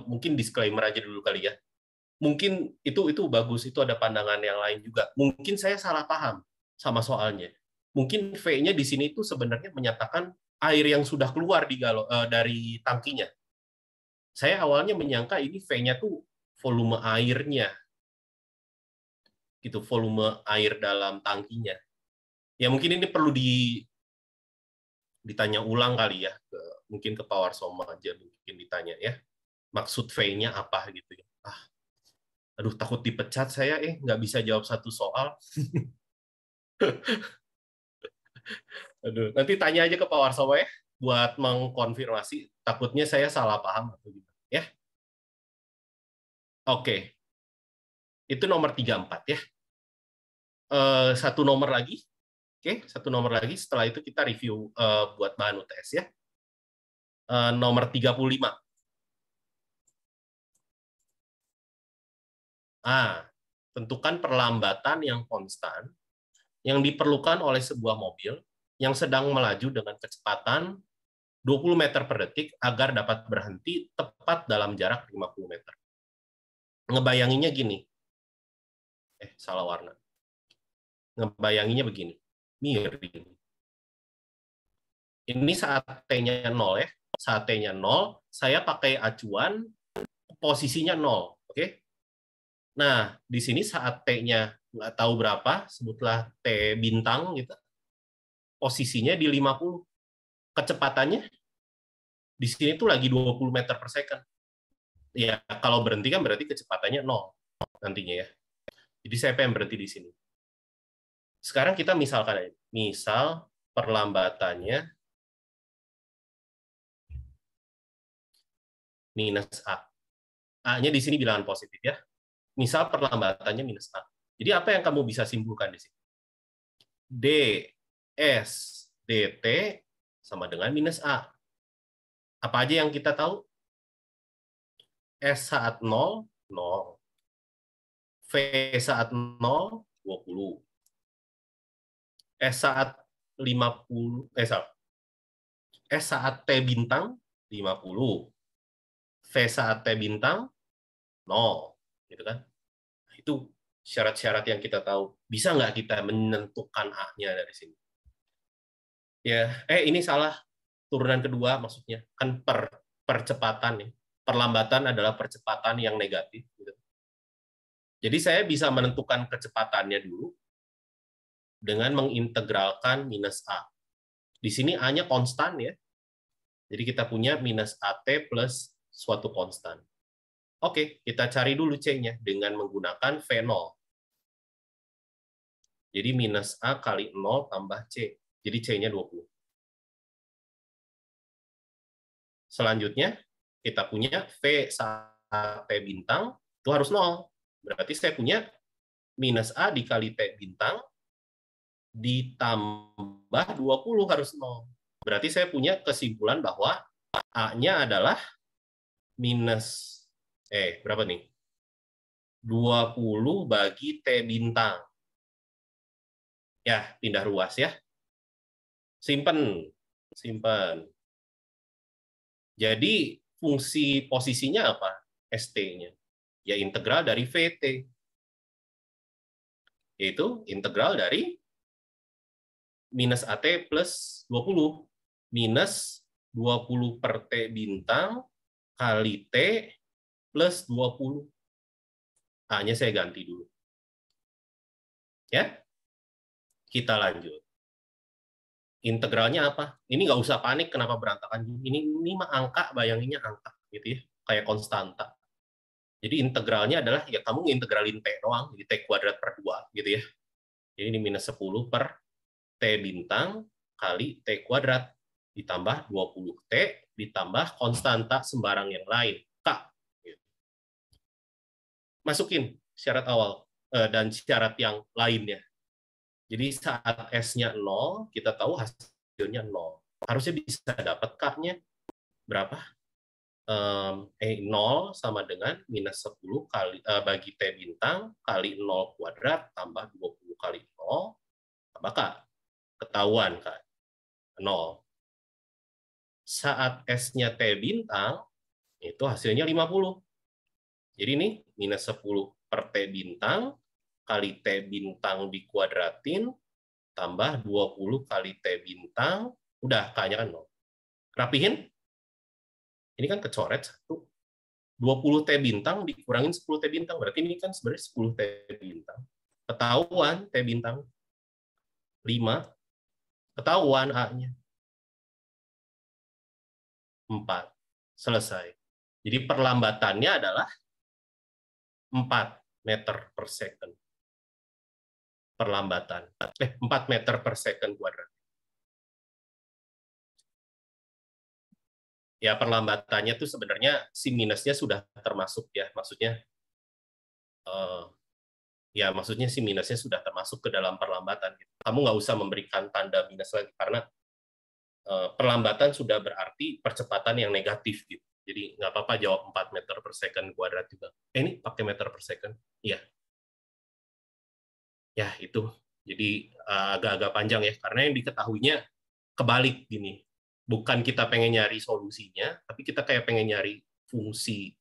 mungkin disclaimer aja dulu kali ya. Mungkin itu bagus, itu ada pandangan yang lain juga. Mungkin saya salah paham sama soalnya. Mungkin V-nya di sini itu sebenarnya menyatakan air yang sudah keluar dari tangkinya. Saya awalnya menyangka ini V-nya tuh volume airnya. Gitu, volume air dalam tangkinya. Ya mungkin ini perlu ditanya ulang kali ya, mungkin ke Power Soma aja mungkin ditanya ya. Maksud V-nya apa gitu ya. Aduh, takut dipecat saya, nggak bisa jawab satu soal. Aduh, nanti tanya aja ke Pak Warsono ya, buat mengkonfirmasi. Takutnya saya salah paham atau gimana. Ya, oke. Itu nomor 34 ya. Satu nomor lagi. Oke, satu nomor lagi. Setelah itu kita review buat bahan UTS ya. Nomor 35. Tentukan perlambatan yang konstan yang diperlukan oleh sebuah mobil yang sedang melaju dengan kecepatan 20 meter per detik agar dapat berhenti tepat dalam jarak 50 meter. Ngebayanginnya gini. Salah warna. Ngebayanginnya begini. Miring. Ini saat T-nya 0 ya. Saat T-nya 0, saya pakai acuan posisinya 0. Oke? Nah, di sini saat T-nya nggak tahu berapa, sebutlah T bintang gitu. Posisinya di 50. Kecepatannya di sini tuh lagi 20 meter per second. Ya, kalau berhenti kan berarti kecepatannya 0 nantinya ya. Jadi saya pengen berhenti di sini. Sekarang kita misalkan aja. Misal perlambatannya minus A. A-nya di sini bilangan positif ya. Misal perlambatannya minus A. Jadi apa yang kamu bisa simpulkan di sini? ds dt sama dengan minus A. Apa aja yang kita tahu? S saat 0, 0. V saat 0, 20. S saat 50, S saat T bintang, 50. V saat T bintang, 0. Gitu kan? Itu syarat-syarat yang kita tahu. Bisa nggak kita menentukan A-nya dari sini? Ya, ini salah. Turunan kedua maksudnya. Kan percepatan. Ya. Perlambatan adalah percepatan yang negatif. Gitu. Jadi saya bisa menentukan kecepatannya dulu dengan mengintegralkan minus A. Di sini A-nya konstan ya. Jadi kita punya minus AT plus suatu konstan. Oke, kita cari dulu C-nya dengan menggunakan V0. Jadi minus A kali 0 tambah C. Jadi C-nya 20. Selanjutnya, kita punya V saat T bintang, itu harus 0. Berarti saya punya minus A dikali T bintang, ditambah 20 harus 0. Berarti saya punya kesimpulan bahwa A-nya adalah minus, berapa nih? 20 bagi T bintang. Ya, pindah ruas ya. Simpen. Jadi, fungsi posisinya apa? ST-nya. Ya, integral dari VT. Yaitu integral dari minus AT plus 20. Minus 20 per T bintang kali T plus 20. A-nya saya ganti dulu. Ya, kita lanjut. Integralnya apa? Ini nggak usah panik kenapa berantakan. Ini mah angka, bayanginnya angka. Gitu ya, kayak konstanta. Jadi integralnya adalah, ya kamu ngintegralin T doang, jadi T kuadrat per 2. Gitu ya. Jadi ini minus 10 per T bintang kali T kuadrat. Ditambah 20T, ditambah konstanta sembarang yang lain. K. Masukin syarat awal dan syarat yang lainnya. Jadi saat S-nya 0, kita tahu hasilnya 0. Harusnya bisa dapat K-nya berapa? 0 sama dengan minus 10 kali bagi T bintang kali 0 kuadrat tambah 20 kali 0 tambah K. Ketahuan K. 0. Saat S-nya T bintang, itu hasilnya 50. Jadi ini minus 10 per T bintang kali T bintang dikuadratin tambah 20 kali T bintang, udah K-nya kan 0. Rapihin. Ini kan kecoret 1. 20 T bintang dikurangin 10 T bintang, berarti ini kan sebenarnya 10 T bintang. Ketahuan T bintang 5. Ketahuan A-nya 4. Selesai. Jadi perlambatannya adalah 4 meter per second. Perlambatan. 4 meter per second kuadrat. Ya, perlambatannya tuh sebenarnya si minusnya sudah termasuk ya. Maksudnya maksudnya si minusnya sudah termasuk ke dalam perlambatan. Kamu nggak usah memberikan tanda minus lagi karena perlambatan sudah berarti percepatan yang negatif gitu. Jadi nggak apa-apa jawab 4 meter per second kuadrat juga. Ini pakai meter per second. Iya. Ya, itu. Jadi agak-agak panjang ya, karena yang diketahuinya kebalik gini. Bukan kita pengen nyari solusinya, tapi kita kayak pengen nyari fungsi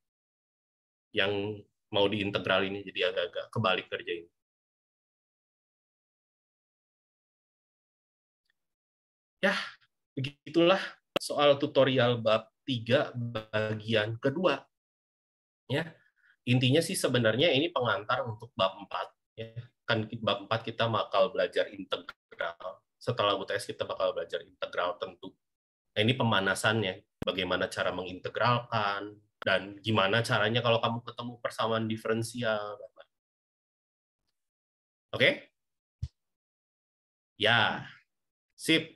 yang mau diintegral ini, jadi agak-agak kebalik kerjain. Ya, begitulah soal tutorial bab 3 bagian kedua. Ya, intinya sih sebenarnya ini pengantar untuk bab 4. Ya. Kan bab 4 kita bakal belajar integral. Setelah UTS kita bakal belajar integral tentu. Nah, ini pemanasannya, bagaimana cara mengintegralkan, dan gimana caranya kalau kamu ketemu persamaan diferensial. Oke? Ya, sip.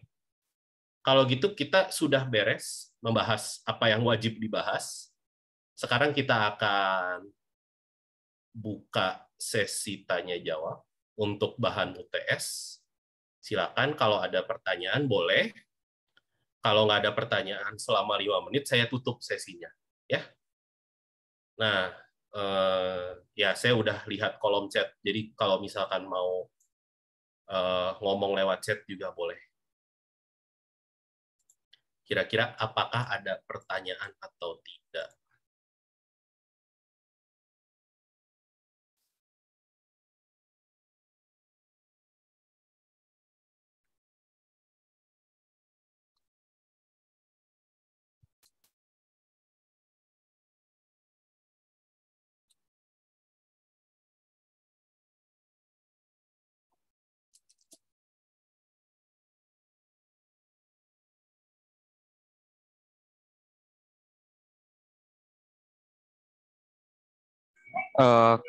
Kalau gitu kita sudah beres membahas apa yang wajib dibahas. Sekarang kita akan buka sesi tanya jawab untuk bahan UTS. Silakan kalau ada pertanyaan boleh. Kalau nggak ada pertanyaan selama 5 menit, saya tutup sesinya. Ya. Nah, ya saya udah lihat kolom chat. Jadi kalau misalkan mau ngomong lewat chat juga boleh. Kira-kira apakah ada pertanyaan atau tidak?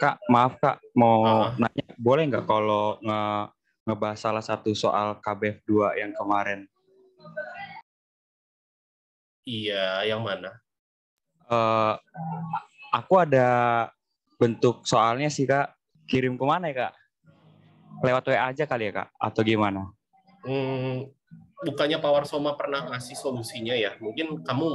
Kak, maaf Kak, mau Ah, nanya, boleh nggak kalau ngebahas salah satu soal KBF 2 yang kemarin? iya, yang mana? Eh, aku ada bentuk soalnya sih Kak, kirim kemana ya Kak? Lewat WA aja kali ya Kak, atau gimana? Bukannya Power Soma pernah ngasih solusinya ya? Mungkin kamu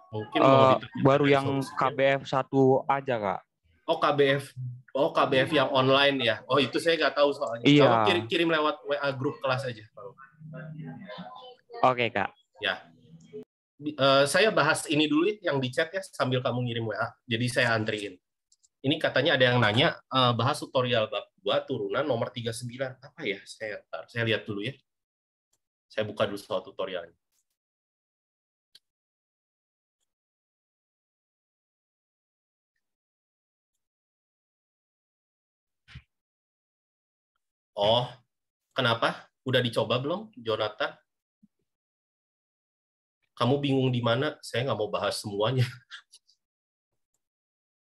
mau diterjemah Baru dari yang solusinya. KBF 1 aja Kak. Oh KBF, KBF yang online ya? Oh itu saya nggak tahu soalnya. Iya, Kamu kirim lewat WA grup kelas aja. oke Kak. Ya, saya bahas ini dulu yang di chat ya sambil kamu ngirim WA. Jadi saya antriin. Ini katanya ada yang nanya bahas tutorial bab 2 turunan nomor 39. Apa ya? Saya lihat dulu ya. Saya buka dulu soal tutorialnya. Oh, kenapa? Udah dicoba belum, Jonathan? Kamu bingung di mana? Saya nggak mau bahas semuanya.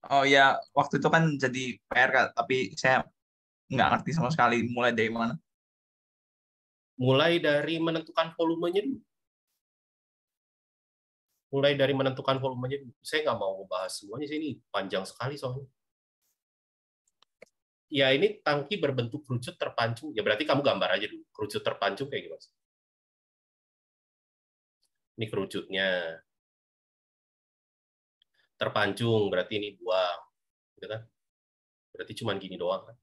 Oh ya, waktu itu kan jadi PR Kak, tapi saya nggak ngerti sama sekali mulai dari mana. Mulai dari menentukan volumenya dulu. Saya nggak mau bahas semuanya, sih ini panjang sekali soalnya. Ya, ini tangki berbentuk kerucut terpancung. Ya, berarti kamu gambar aja dulu. Kerucut terpancung kayak gimana? Ini kerucutnya. Terpancung, berarti ini buang. Gitu kan? Berarti cuma gini doang kan?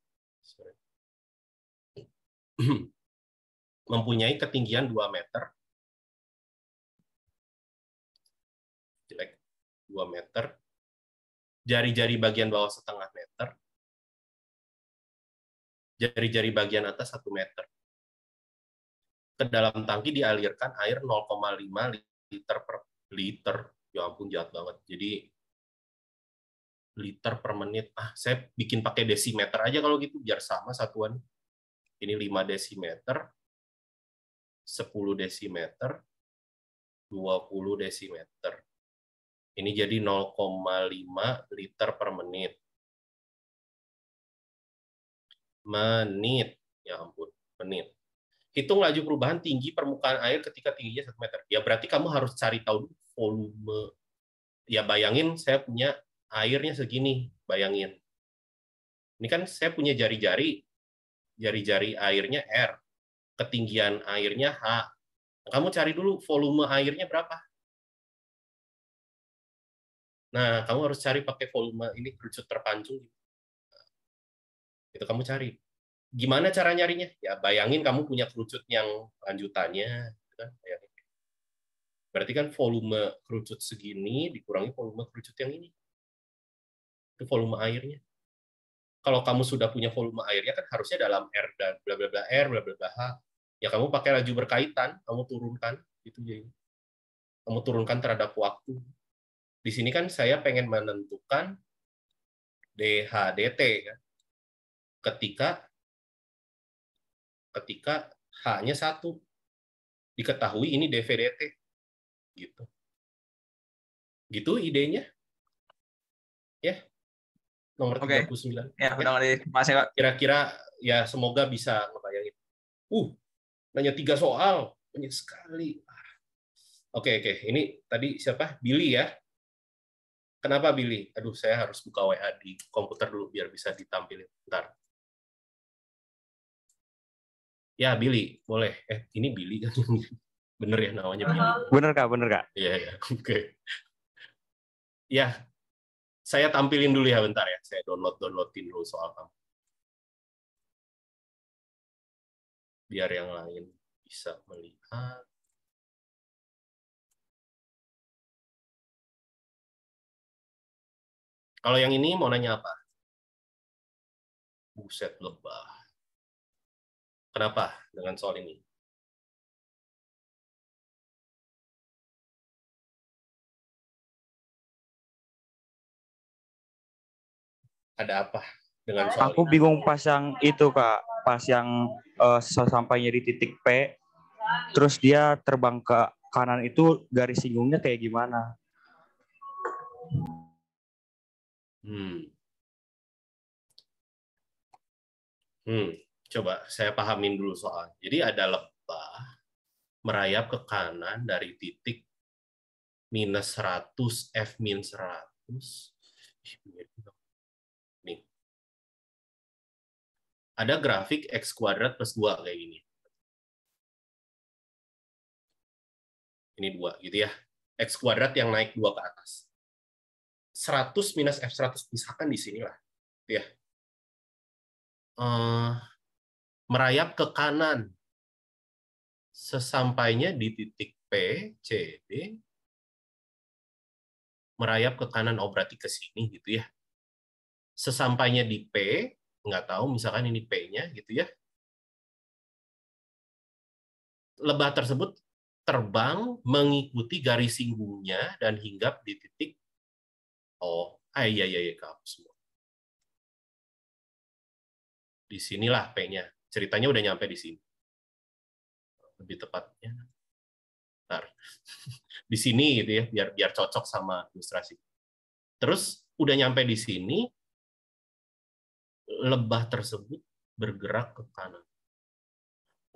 Mempunyai ketinggian 2 meter. Jelek. 2 meter. Jari-jari bagian bawah setengah meter. Jari-jari bagian atas 1 meter. Ke dalam tangki dialirkan air 0,5 liter per liter. Ya ampun, jahat banget. Jadi liter per menit. Saya bikin pakai desimeter aja kalau gitu, biar sama satuan. Ini 5 desimeter, 10 desimeter, 20 desimeter. Ini jadi 0,5 liter per menit. Ya ampun, menit. Hitung laju perubahan tinggi permukaan air ketika tingginya 1 meter. Ya berarti kamu harus cari tahu volume. Ya bayangin saya punya airnya segini, bayangin. Ini kan saya punya jari-jari airnya R, ketinggian airnya H. Kamu cari dulu volume airnya berapa. Nah, kamu harus cari pakai volume ini kerucut terpancung. Itu kamu cari. Gimana cara nyarinya? Ya bayangin kamu punya kerucut yang lanjutannya, gitu kan? Bayangin. Berarti kan volume kerucut segini dikurangi volume kerucut yang ini. Itu volume airnya. Kalau kamu sudah punya volume airnya kan harusnya dalam R dan bla bla bla R bla bla bla H. Ya kamu pakai laju berkaitan, kamu turunkan gitu ya. Kamu turunkan terhadap waktu. Di sini kan saya pengen menentukan DHDT kan. Ketika H-nya 1. Diketahui ini DVDT. Gitu. Gitu idenya. Ya. Nomor Oke. 39. Ya, udah ngerti. Makasih, Kak. Kira-kira ya semoga bisa ngebayangin. Nanya 3 soal. Banyak sekali. Oke. Ini tadi siapa? Billy ya. Kenapa Billy? Aduh, saya harus buka WA di komputer dulu biar bisa ditampilin. Bentar. Ya, Billy. Boleh. Ini Billy kan? Bener ya namanya Billy? Bener Kak. Iya. Oke. Ya, saya tampilin dulu ya bentar ya. Saya downloadin dulu soal kamu. Biar yang lain bisa melihat. Kalau yang ini mau nanya apa? Buset lebah. Kenapa dengan soal ini? Ada apa dengan soal Aku ini? bingung pas yang itu Kak, pas yang sesampainya di titik P, terus dia terbang ke kanan itu garis singgungnya kayak gimana? Coba saya pahamin dulu soal. Jadi ada lebah merayap ke kanan dari titik minus 100 F min 100. Nih. Ada grafik X kuadrat plus 2 kayak gini. Ini 2 gitu ya. X kuadrat yang naik 2 ke atas. 100 minus F100 misalkan di sini lah. Ya. Merayap ke kanan. Sesampainya di titik P, C, D, merayap ke kanan, berarti ke sini gitu ya. Sesampainya di P, nggak tahu, misalkan ini P-nya gitu ya. Lebah tersebut terbang mengikuti garis singgungnya dan hinggap di titik iya, kamu semua. Di sinilah P-nya. Ceritanya udah nyampe di sini. Lebih tepatnya. Bentar. Di sini gitu ya, biar cocok sama ilustrasi. Terus udah nyampe di sini, lebah tersebut bergerak ke kanan.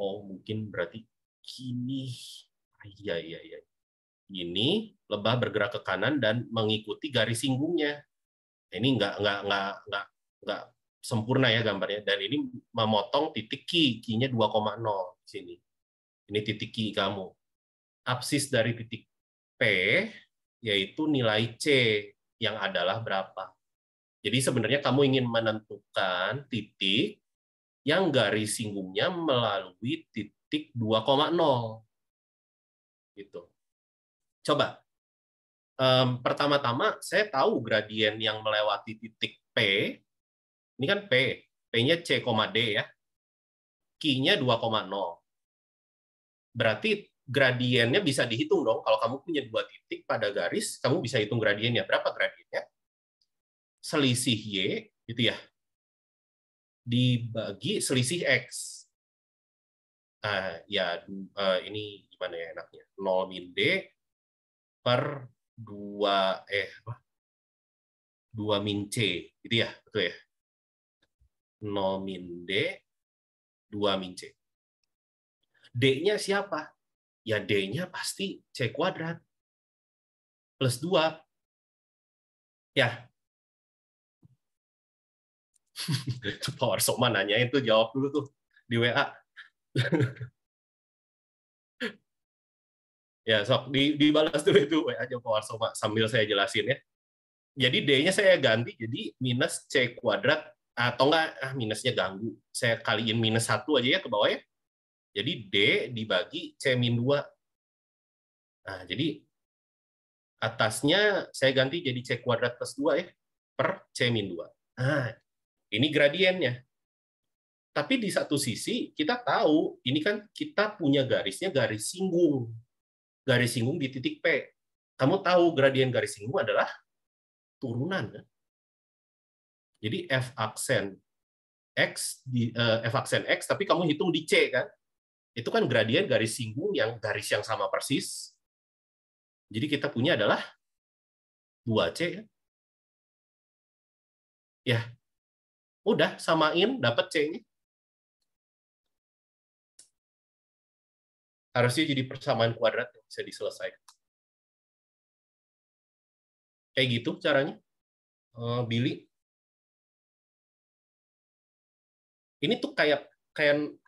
Mungkin berarti gini. Iya. Ini lebah bergerak ke kanan dan mengikuti garis singgungnya. Ini nggak sempurna ya gambarnya. Dan ini memotong titik Q-nya 2,0 di sini. Ini titik Q kamu. Apsis dari titik P yaitu nilai C yang adalah berapa. Jadi sebenarnya kamu ingin menentukan titik yang garis singgungnya melalui titik 2,0. Gitu. Coba. Pertama-tama saya tahu gradien yang melewati titik P. Ini kan P. P-nya C, D ya. Q-nya 2,0. Berarti gradiennya bisa dihitung dong. Kalau kamu punya 2 titik pada garis, kamu bisa hitung gradiennya. Berapa gradiennya? Selisih Y, gitu ya, dibagi selisih X. Ini gimana ya enaknya? 0 min D per 2 min C, gitu ya, betul ya? 0 min D, 2 min C. D-nya siapa? Ya D-nya pasti C kuadrat plus 2. Ya. Power Sokma nanyain tuh, jawab dulu tuh di WA. Ya, sok dibalas dulu itu WA-nya Power Sokma sambil saya jelasin ya. Jadi D-nya saya ganti jadi minus C kuadrat Atau enggak, minusnya ganggu. Saya kaliin -1 aja ya ke bawah ya. Jadi D dibagi C-2. Nah, jadi atasnya saya ganti jadi C kuadrat plus 2 ya, per C-2. Nah, ini gradiennya. Tapi di satu sisi, kita tahu, ini kan kita punya garisnya garis singgung. Garis singgung di titik P. Kamu tahu gradien garis singgung adalah turunan. Kan? Jadi F aksen X, tapi kamu hitung di C kan? Itu kan gradien garis singgung yang garis yang sama persis. Jadi kita punya adalah 2C ya. Ya. Udah samain dapat C-nya. Harusnya jadi persamaan kuadrat yang bisa diselesaikan. Kayak gitu caranya. Billy. Ini tuh kayak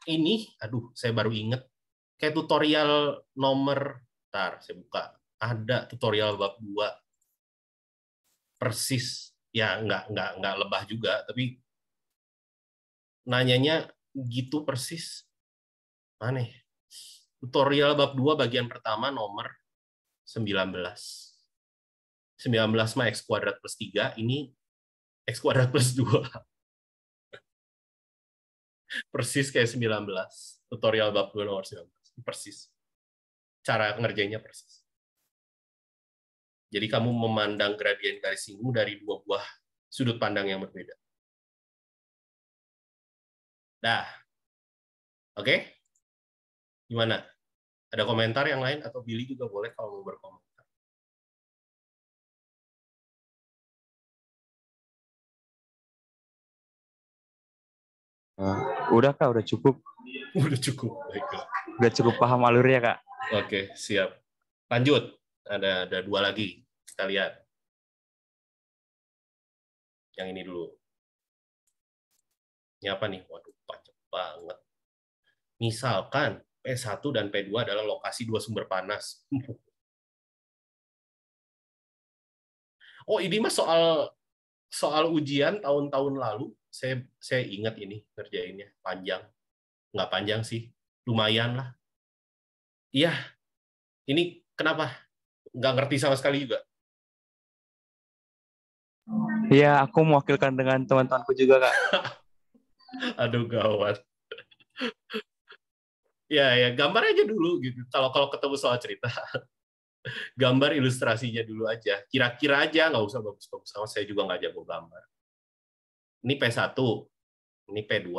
ini, aduh, saya baru inget. Kayak tutorial nomor, ntar saya buka. Ada tutorial bab 2. Persis. Ya, nggak lebah juga, tapi nanyanya gitu persis. Mana ya? Tutorial bab 2 bagian pertama nomor 19. 19 mah X kuadrat plus 3, ini X kuadrat plus 2. Persis kayak 19. Tutorial bab 2 nomor 19. Persis. Cara ngerjainnya persis. Jadi kamu memandang gradien garis singgung dari dua buah sudut pandang yang berbeda. Dah. Oke? Gimana? Ada komentar yang lain? Atau Billy juga boleh kalau mau berkomentar. Udah Kak, udah cukup. Udah cukup. Baiklah. Udah cukup paham alurnya Kak. Oke, siap. Lanjut. Ada 2 lagi. Kita lihat. Yang ini dulu. Ini apa nih? Waduh, panjang banget. Misalkan P1 dan P2 adalah lokasi 2 sumber panas. Oh, ini mah soal ujian tahun-tahun lalu. Saya ingat ini ngerjainnya. Panjang. Nggak panjang sih. Lumayan lah. Iya. Ini kenapa? Nggak ngerti sama sekali juga. Iya, aku mewakilkan dengan teman-temanku juga Kak. Aduh, gawat. Ya, gambar aja dulu gitu. Kalau ketemu soal cerita, gambar ilustrasinya dulu aja. Kira-kira aja, nggak usah bagus-bagus. Saya juga nggak jago gambar. Ini P1, ini P2,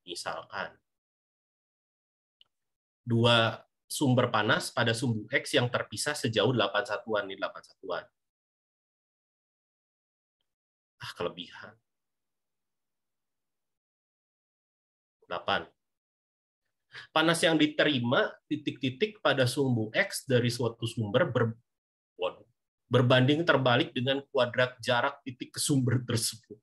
misalkan. 2 sumber panas pada sumbu X yang terpisah sejauh 8 satuan. Ini 8 satuan. Kelebihan. 8. Panas yang diterima titik-titik pada sumbu X dari suatu sumber berbanding terbalik dengan kuadrat jarak titik ke sumber tersebut.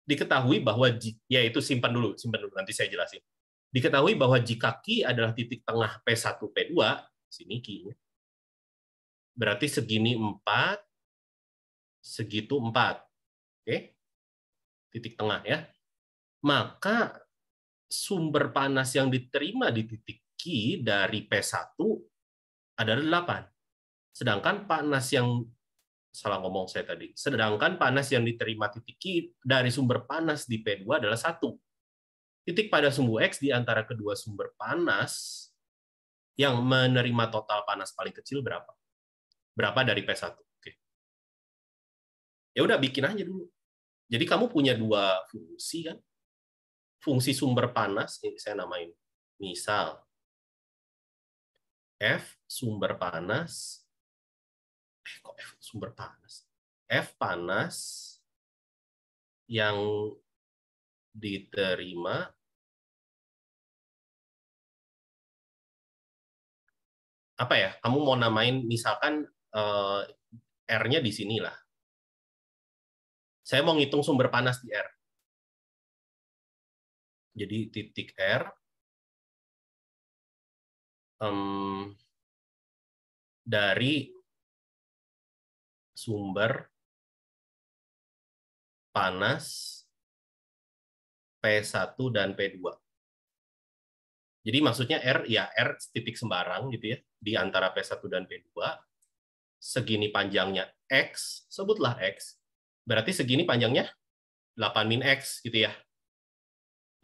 Diketahui bahwa, ya itu simpan dulu, nanti saya jelasin. Diketahui bahwa jika Q adalah titik tengah P1, P2, sini Q-nya, berarti segini 4, segitu 4. Oke? Titik tengah ya. Maka sumber panas yang diterima di titik Q dari P1 adalah 8. Sedangkan panas yang Sedangkan panas yang diterima titik Q dari sumber panas di P2 adalah 1. Titik pada sumbu X di antara kedua sumber panas yang menerima total panas paling kecil berapa? Berapa dari P1? Oke. Ya udah bikin aja dulu. Jadi kamu punya 2 fungsi kan? Fungsi sumber panas, ini saya namain. Misal, F sumber panas, kok F sumber panas? F panas yang diterima apa ya? Kamu mau namain misalkan R-nya di sini lah. Saya mau ngitung sumber panas di R. Jadi titik R dari sumber panas P1 dan P2. Jadi maksudnya R, ya R titik sembarang gitu ya, di antara P1 dan P2, segini panjangnya X, sebutlah X, berarti segini panjangnya 8 min X gitu ya.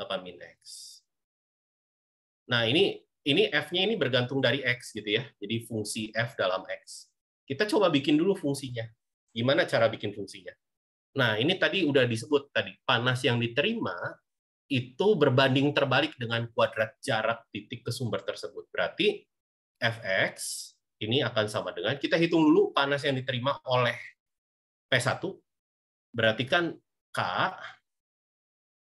8 min X. Nah, ini F-nya ini bergantung dari X gitu ya. Jadi fungsi F dalam X. Kita coba bikin dulu fungsinya. Gimana cara bikin fungsinya? Nah, ini tadi udah disebut tadi, panas yang diterima itu berbanding terbalik dengan kuadrat jarak titik ke sumber tersebut. Berarti Fx ini akan sama dengan, kita hitung dulu panas yang diterima oleh P1, berarti kan K,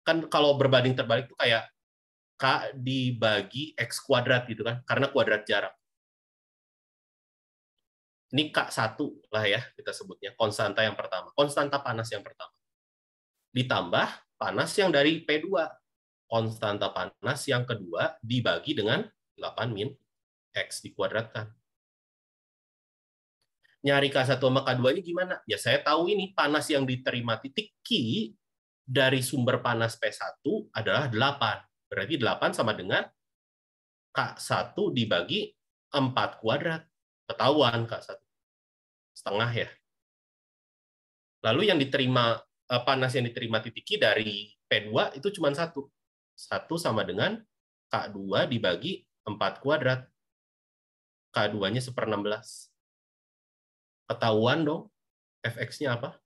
kan kalau berbanding terbalik itu kayak K dibagi X kuadrat gitu kan, karena kuadrat jarak. Ini K1 lah ya, kita sebutnya, konstanta yang pertama, konstanta panas yang pertama. Ditambah panas yang dari P2, konstanta panas yang kedua dibagi dengan 8 min X dikuadratkan. Nyari K1 sama K2-nya gimana? Ya saya tahu ini panas yang diterima titik Q dari sumber panas P1 adalah 8. Berarti 8 sama dengan K1 dibagi 4 kuadrat. Ketahuan K1. Setengah ya. Lalu yang diterima panas yang diterima titik Q dari P2 itu cuma 1. 1 sama dengan K2 dibagi 4 kuadrat. K2-nya 1/16. Ketahuan dong, Fx-nya apa?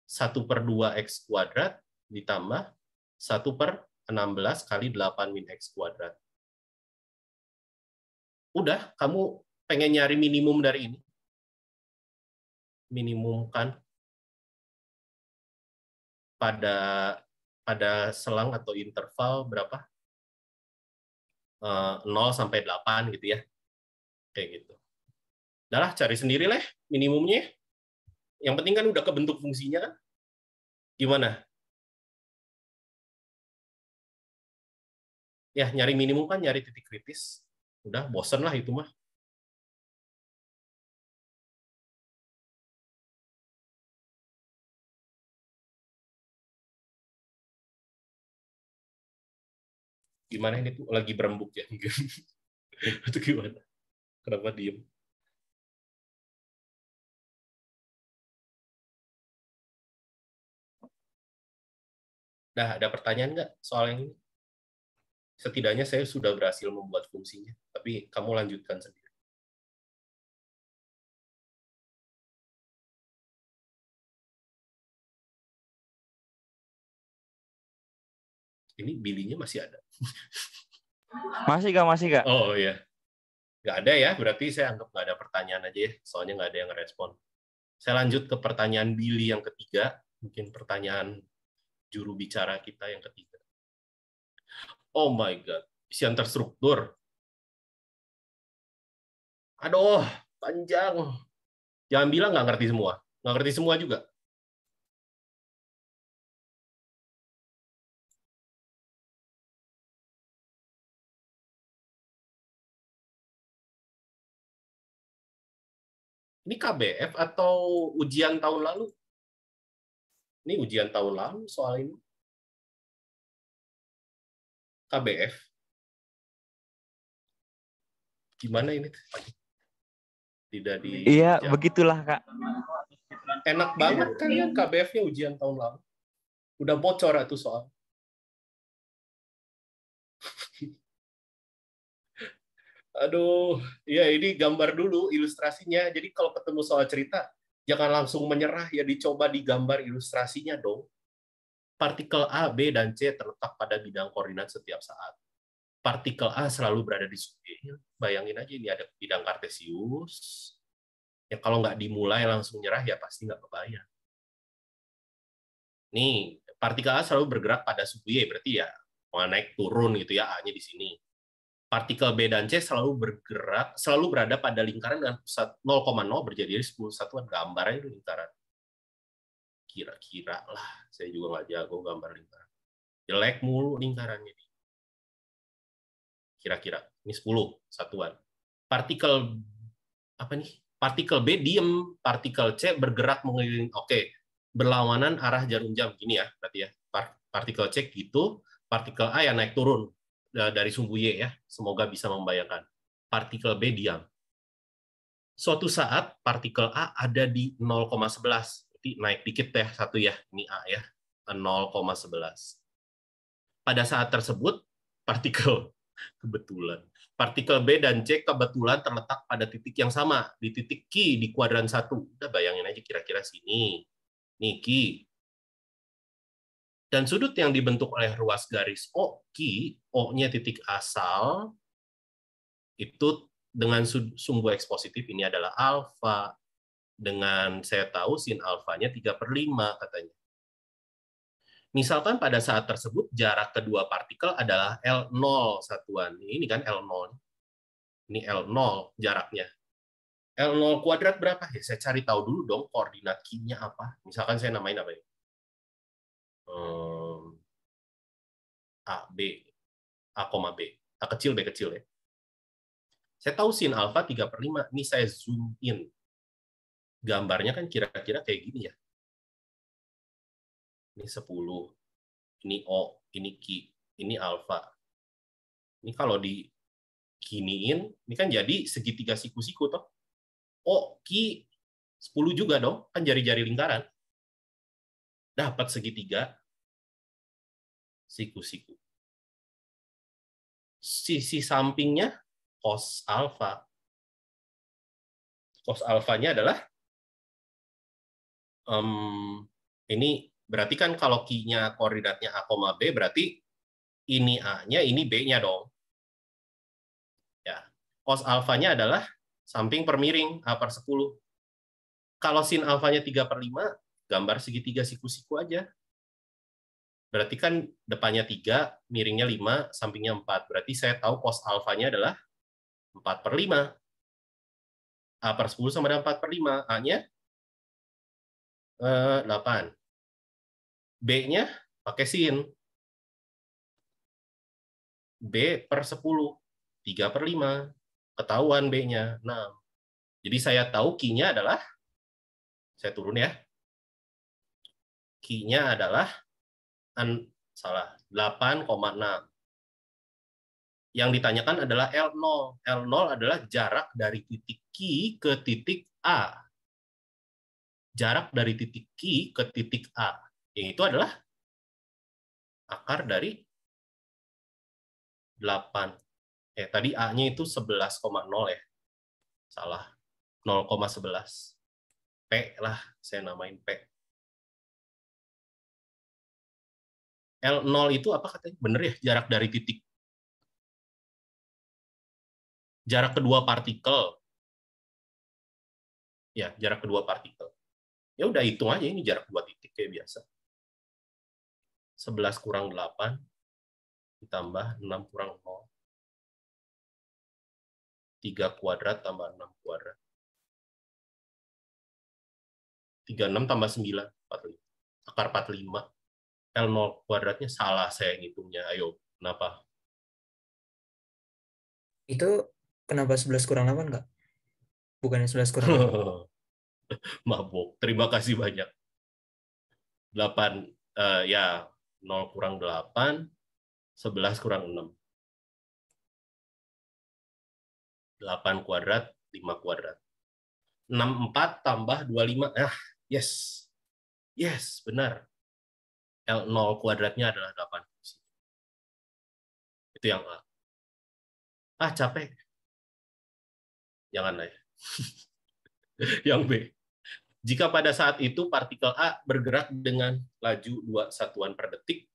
1/2x kuadrat ditambah 1/16 kali 8 min x kuadrat. Udah, kamu pengen nyari minimum dari ini? Minimum kan? Pada selang atau interval berapa? 0 sampai 8 gitu ya. Kayak gitu. Udah lah, cari sendiri lah minimumnya. Yang penting kan udah kebentuk fungsinya kan. Gimana? Ya, nyari minimum kan nyari titik kritis. Udah, bosen lah itu mah. Gimana ini tuh lagi berembuk ya? Itu gimana? Kenapa diem? Nah, ada pertanyaan nggak soal yang ini? Setidaknya saya sudah berhasil membuat fungsinya, tapi kamu lanjutkan sendiri. Ini Billy-nya masih ada. Masih Kak? Oh iya. Nggak ada ya, berarti saya anggap nggak ada pertanyaan aja ya, soalnya nggak ada yang ngerespon. Saya lanjut ke pertanyaan Billy yang ketiga, mungkin pertanyaan juru bicara kita yang ketiga. Oh my God, isian terstruktur. Aduh, panjang. Jangan bilang nggak ngerti semua. Nggak ngerti semua juga. Ini KBF atau ujian tahun lalu? Ini ujian tahun lalu soal ini. KBF. Gimana ini? Tidak di. Iya, begitulah Kak. Enak banget kan ya KBF-nya ujian tahun lalu. Udah bocor itu soal. Aduh, ya ini gambar dulu ilustrasinya. Jadi kalau ketemu soal cerita, jangan langsung menyerah, ya dicoba digambar ilustrasinya dong. Partikel A, B, dan C terletak pada bidang koordinat setiap saat. Partikel A selalu berada di sub B. Bayangin aja ini ada bidang kartesius. Ya kalau nggak dimulai langsung nyerah ya pasti nggak kebayang. Nih, partikel A selalu bergerak pada sub Y, berarti ya mau naik turun gitu ya, A-nya di sini. Partikel B dan C selalu bergerak, selalu berada pada lingkaran dengan pusat 0,0 berjadi 10 satuan. Gambar aja lingkaran. Kira-kira lah, saya juga nggak jago gambar lingkaran. Jelek mulu lingkarannya. Kira-kira, ini 10 satuan. Partikel apa nih? Partikel B diem, partikel C bergerak mengelilingi. Oke, berlawanan arah jarum jam. Gini ya, berarti ya. Partikel C gitu, partikel A yang naik turun dari sumbu Y ya. Semoga bisa membayangkan. Partikel B diam. Suatu saat partikel A ada di 0,11. Jadi naik dikit ya, satu ya. Ini A ya. 0,11. Pada saat tersebut, partikel B dan C kebetulan terletak pada titik yang sama, di titik Q di kuadran 1. Udah bayangin aja kira-kira sini. Nih Q. Dan sudut yang dibentuk oleh ruas garis OQ, O-nya titik asal, itu dengan sumbu X positif ini adalah alfa. Dengan saya tahu sin alfanya 3/5 katanya. Misalkan pada saat tersebut jarak kedua partikel adalah L0 satuan. Ini kan L0. Ini L0 jaraknya. L0 kuadrat berapa? Ya, saya cari tahu dulu dong koordinat Q-nya apa. Misalkan saya namain apa ya? A, B. A, B. A kecil, B kecil ya. Saya tahu sin alfa 3/5. Ini saya zoom in. Gambarnya kan kira-kira kayak gini ya. Ini 10, ini O, ini Q, ini alfa. Ini kalau diginiin, ini kan jadi segitiga siku-siku toh. O, Q, 10 juga dong, kan jari-jari lingkaran. Dapat segitiga siku-siku. Sisi sampingnya cos alfa. Cos alfanya adalah ini berarti kan kalau Q-nya koordinatnya A, B, berarti ini A-nya, ini B-nya dong. Ya. Cos alfanya adalah samping per miring, A/10. Kalau sin alfanya 3/5, gambar segitiga siku-siku aja. Berarti kan depannya 3, miringnya 5, sampingnya 4. Berarti saya tahu cos alfanya adalah 4/5. A/10 sama dengan 4/5. A-nya 8. B-nya pakai sin. B/10. 3/5. Ketahuan B-nya. 6. Jadi saya tahu Q-nya adalah, saya turun ya. Q-nya adalah 8,6. Yang ditanyakan adalah L0. L0 adalah jarak dari titik Q ke titik A. Jarak dari titik Q ke titik A. Itu adalah akar dari 8. Tadi A-nya itu 11,0 ya. Salah. 0,11. P lah, saya namain P. L0 itu apa katanya? Bener ya, jarak dari titik. Jarak kedua partikel. Ya, jarak kedua partikel. Ya udah hitung aja, ini jarak dua titik kayak biasa. 11 kurang 8 ditambah 6 kurang 0. 3 kuadrat tambah 6 kuadrat. 36 tambah 9, 45. Akar 45. L0 kuadratnya salah saya ngitungnya. Ayo, kenapa? Itu kenapa 11 kurang 8, Kak? Bukannya 11 kurang 8. Mabok. Terima kasih banyak. 8, ya 0 kurang 8, 11 kurang 6. 8 kuadrat, 5 kuadrat. 64 tambah 25. Yes. Yes, benar. L0 kuadratnya adalah 8. Itu yang A. Capek. Janganlah ya. Yang B. Jika pada saat itu partikel A bergerak dengan laju 2 satuan per detik,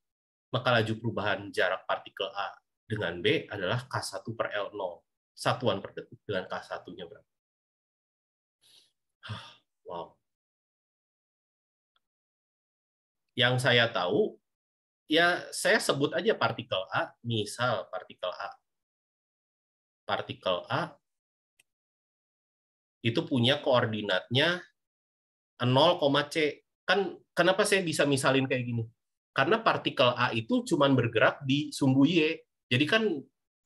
maka laju perubahan jarak partikel A dengan B adalah K1/L0. Satuan per detik dengan K1-nya berapa? Wow. Yang saya tahu, ya saya sebut aja partikel A, misal partikel A. Partikel A itu punya koordinatnya 0,C. Kan kenapa saya bisa misalin kayak gini? Karena partikel A itu cuma bergerak di sumbu Y. Jadi kan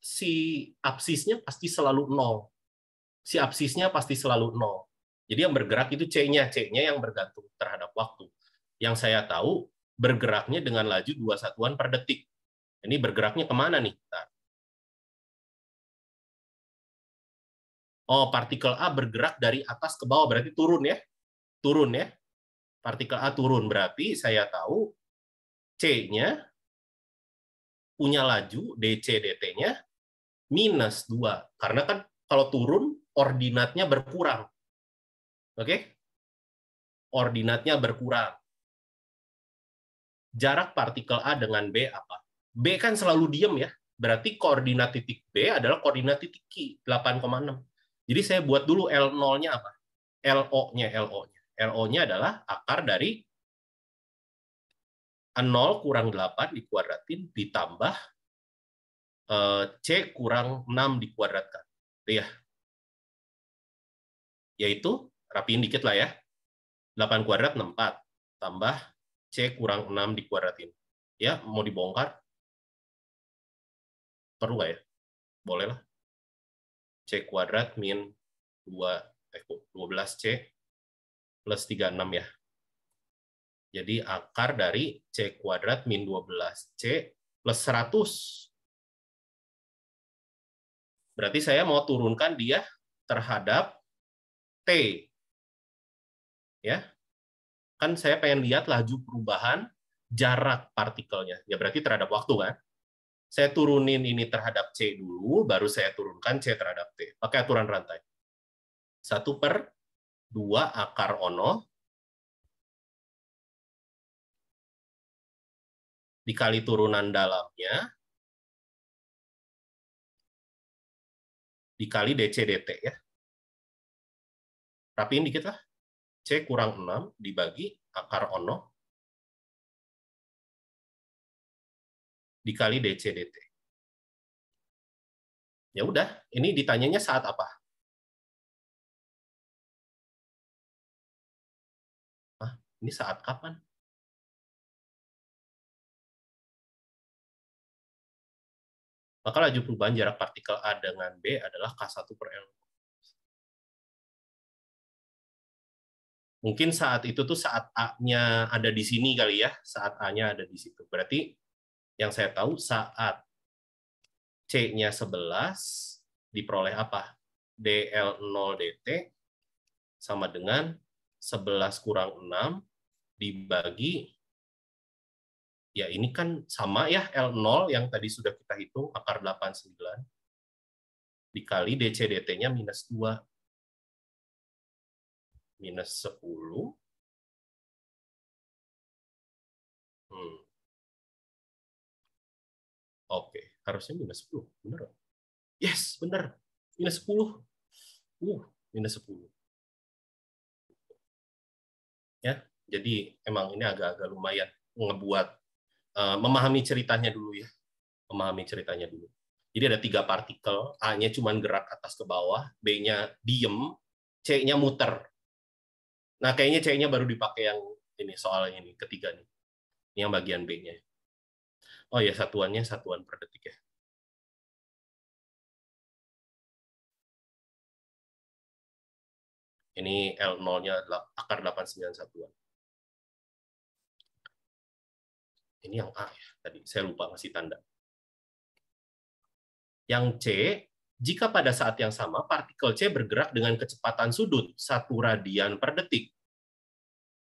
si absisnya pasti selalu 0. Si absisnya pasti selalu 0. Jadi yang bergerak itu C-nya. C-nya yang bergantung terhadap waktu. Yang saya tahu, bergeraknya dengan laju 2 satuan per detik. Ini bergeraknya kemana nih? Nah. Oh, partikel A bergerak dari atas ke bawah, berarti turun ya. Turun ya. Partikel A turun, berarti saya tahu C-nya punya laju dc dt-nya minus 2. Karena kan kalau turun, ordinatnya berkurang. Oke? Ordinatnya berkurang. Jarak partikel A dengan B apa? B kan selalu diem ya. Berarti koordinat titik B adalah koordinat titik Q, 8,6. Jadi saya buat dulu L0-nya apa? LO-nya. LO-nya adalah akar dari 0 kurang 8 dikuadratin ditambah C kurang 6 dikuadratkan. Itu ya. Yaitu, rapiin dikit lah ya. 8 kuadrat 64. Tambah C kurang 6 dikuadratin. Ya, mau dibongkar? Perlu nggak ya? Boleh lah. C kuadrat min 12C plus 36 ya. Jadi akar dari C kuadrat min 12C plus 100. Berarti saya mau turunkan dia terhadap T. Ya. Kan saya pengen lihat laju perubahan jarak partikelnya. Ya berarti terhadap waktu kan. Saya turunin ini terhadap C dulu, baru saya turunkan C terhadap T. Pakai aturan rantai. 1/2 akar ono dikali turunan dalamnya dikali dc dt ya. Rapiin dikit lah. C kurang 6 dibagi akar ono dikali dc dt. Ya udah, ini ditanyanya saat apa? Hah, ini saat kapan? Maka laju perubahan jarak partikel A dengan B adalah K1/L. Mungkin saat itu tuh saat A-nya ada di sini kali ya, saat A-nya ada di situ. Berarti yang saya tahu saat C-nya 11 diperoleh apa? dl0 dt sama dengan 11 kurang 6 dibagi, ya ini kan sama ya, L0 yang tadi sudah kita hitung, akar 89, dikali dc dt-nya minus 2. Minus 10. Oke, harusnya minus 10. Benar? Yes, benar. Minus 10. Minus 10. Ya, jadi emang ini agak-agak lumayan ngebuat memahami ceritanya dulu ya. Memahami ceritanya dulu. Jadi ada 3 partikel, A-nya cuma gerak atas ke bawah, B-nya diem, C-nya muter. Nah, kayaknya C-nya baru dipakai yang ini, soal ini, ketiga nih. Ini yang bagian B-nya. Oh ya, satuannya satuan per detik ya. Ini L0-nya adalah akar 89 satuan. Ini yang A ya, tadi saya lupa ngasih tanda. Yang C, jika pada saat yang sama partikel C bergerak dengan kecepatan sudut 1 radian per detik,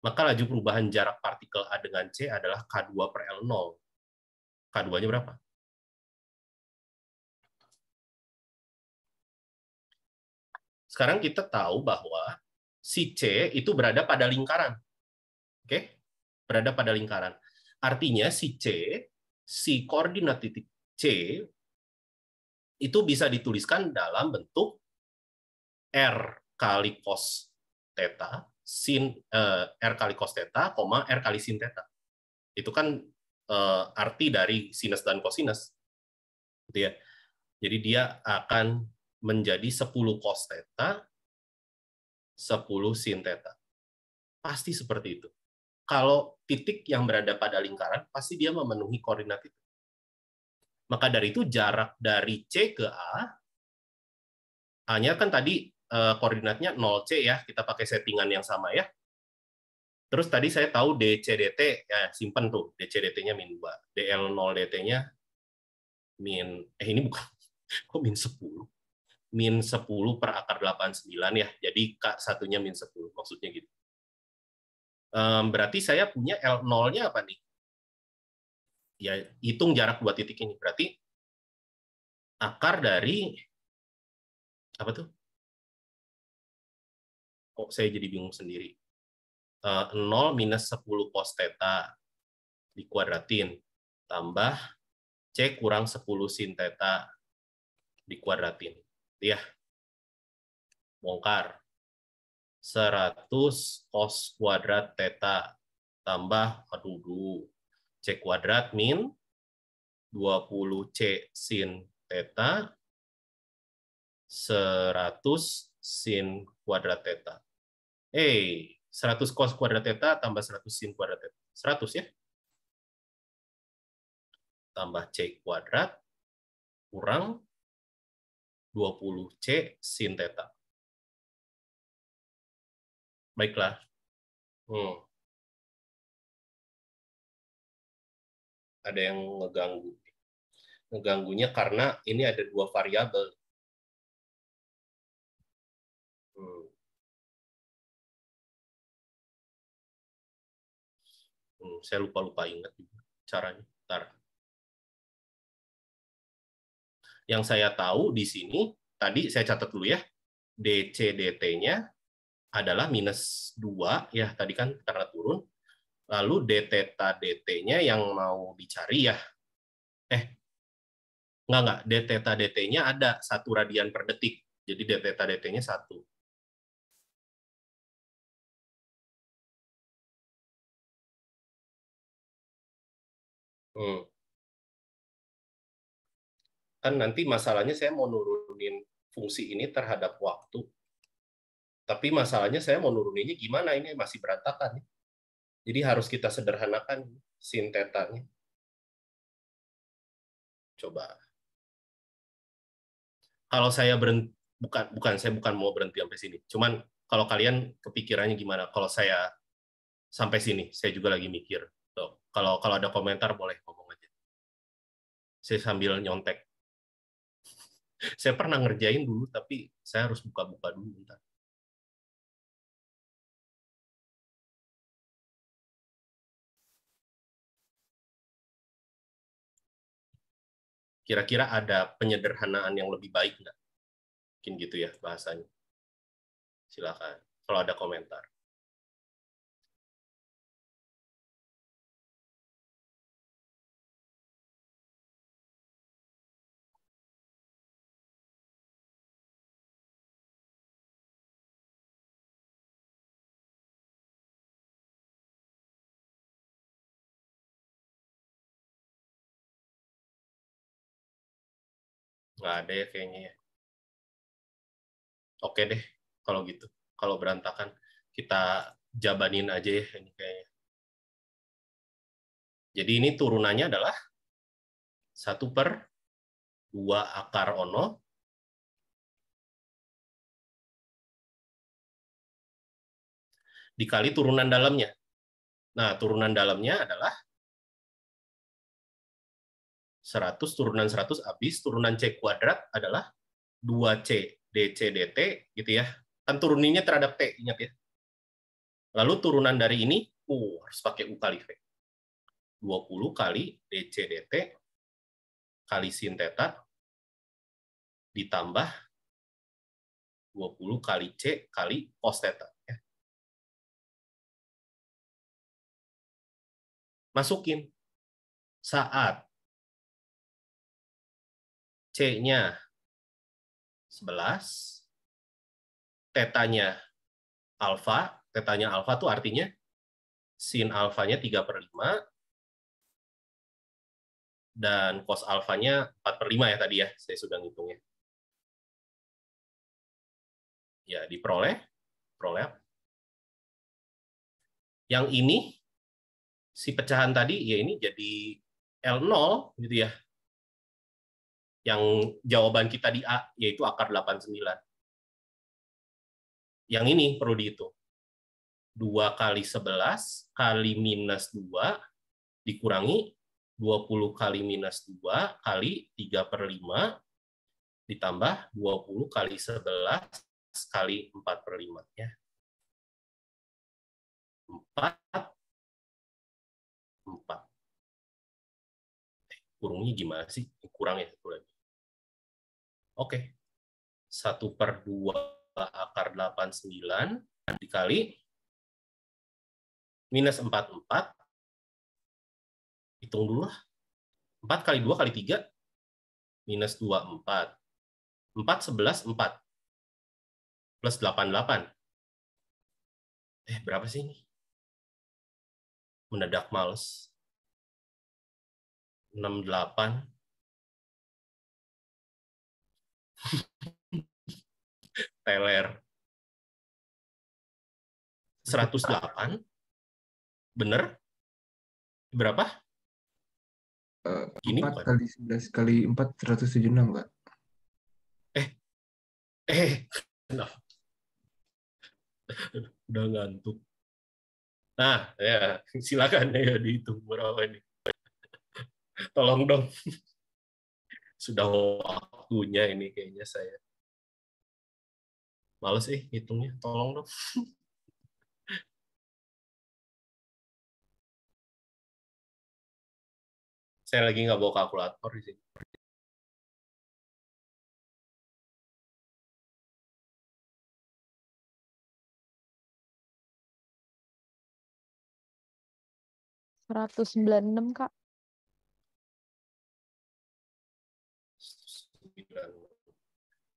maka laju perubahan jarak partikel A dengan C adalah K2/L0. K2-nya berapa? Sekarang kita tahu bahwa si C itu berada pada lingkaran. Oke? Berada pada lingkaran. Artinya si C, si koordinat titik C, itu bisa dituliskan dalam bentuk R kali cos theta, sin R kali cos theta, R kali sin theta. Itu kan arti dari sinus dan kosinus. Gitu ya. Jadi dia akan menjadi 10 cos theta, 10 sin theta. Pasti seperti itu. Kalau titik yang berada pada lingkaran, pasti dia memenuhi koordinat itu. Maka dari itu jarak dari C ke A, A-nya kan tadi koordinatnya 0C ya, kita pakai settingan yang sama ya. Terus tadi saya tahu DCDT, ya simpen tuh, DCDT-nya min 2. DL0DT-nya ini bukan, kok min 10? Min 10 per akar 89 ya, jadi K1-nya min 10, maksudnya gitu. Berarti saya punya L0-nya apa nih? Ya, hitung jarak 2 titik ini. Berarti akar dari, apa tuh? Kok saya jadi bingung sendiri. 0 minus 10 cos theta dikuadratin, tambah C kurang 10 sin theta dikuadratin. Ya, bongkar. 100 cos kuadrat theta tambah, C kuadrat min 20 C sin theta 100 sin kuadrat theta. 100 cos kuadrat theta tambah 100 sin kuadrat theta. 100 ya. Tambah C kuadrat kurang 20 C sin theta. Baiklah. Ada yang ngeganggu. Ngeganggunya karena ini ada 2 variabel. Saya lupa ingat caranya. Bentar. Yang saya tahu di sini, tadi saya catat dulu ya, DC-DT-nya adalah minus 2, ya tadi kan karena turun. Lalu d-theta-dt-nya yang mau dicari ya. Enggak, d-theta-dt-nya ada 1 radian per detik. Jadi d-theta-dt-nya 1. Kan nanti masalahnya saya mau nurunin fungsi ini terhadap waktu. Tapi masalahnya saya mau nuruninnya gimana? Ini masih berantakan. Jadi harus kita sederhanakan sin theta-nya. Coba. Kalau saya berhenti, saya bukan mau berhenti sampai sini. Cuman kalau kalian kepikirannya gimana? Kalau saya sampai sini, saya juga lagi mikir. Tuh, kalau ada komentar boleh ngomong aja. Saya sambil nyontek. Saya pernah ngerjain dulu, tapi saya harus buka-buka dulu bentar. Kira-kira ada penyederhanaan yang lebih baik nggak? Mungkin gitu ya bahasanya. Silakan, kalau ada komentar. Nggak ada ya kayaknya ya. Oke deh, kalau gitu. Kalau berantakan, kita jabanin aja ya ini kayaknya. Jadi ini turunannya adalah 1/2 akar ono dikali turunan dalamnya. Nah, turunan dalamnya adalah 100, turunan 100 habis, turunan C kuadrat adalah 2C DC DT, gitu ya. Kan turuninnya terhadap T, ingat ya. Lalu turunan dari ini, harus pakai U kali V. 20 kali DC DT kali sin theta ditambah 20 kali C kali cos theta. Masukin. Saat C-nya 11, tetanya alfa tuh artinya sin alfanya 3/5, dan cos alfanya 4/5 ya tadi ya, saya sudah ngitungnya. Ya, diperoleh. Yang ini, si pecahan tadi, ya ini jadi L0, gitu ya. Yang jawaban kita di A, yaitu akar 89. Yang ini perlu dihitung. 2 kali 11 kali minus 2 dikurangi 20 kali minus 2 kali 3/5 ditambah 20 kali 11 kali 4/5 ya. 4 kurungnya gimana sih? Kurang ya satu lagi. Oke. 1/2 akar 89 dikali minus 44. Hitung dulu lah. 4 kali 2 kali 3 minus 2, 4. 4, 11, 4. Plus 88. Berapa sih ini? Mendadak males. 68. Teler. 108. Bener? Berapa? Gini 4 bukan? kali 11 kali 4, 176, Kak. Kenapa? Udah ngantuk. Nah, ya, silakan ya dihitung berapa ini. Tolong dong. Sudah waktunya ini kayaknya saya. Males sih hitungnya, tolong dong. Saya lagi nggak bawa kalkulator di sini. $196, Kak.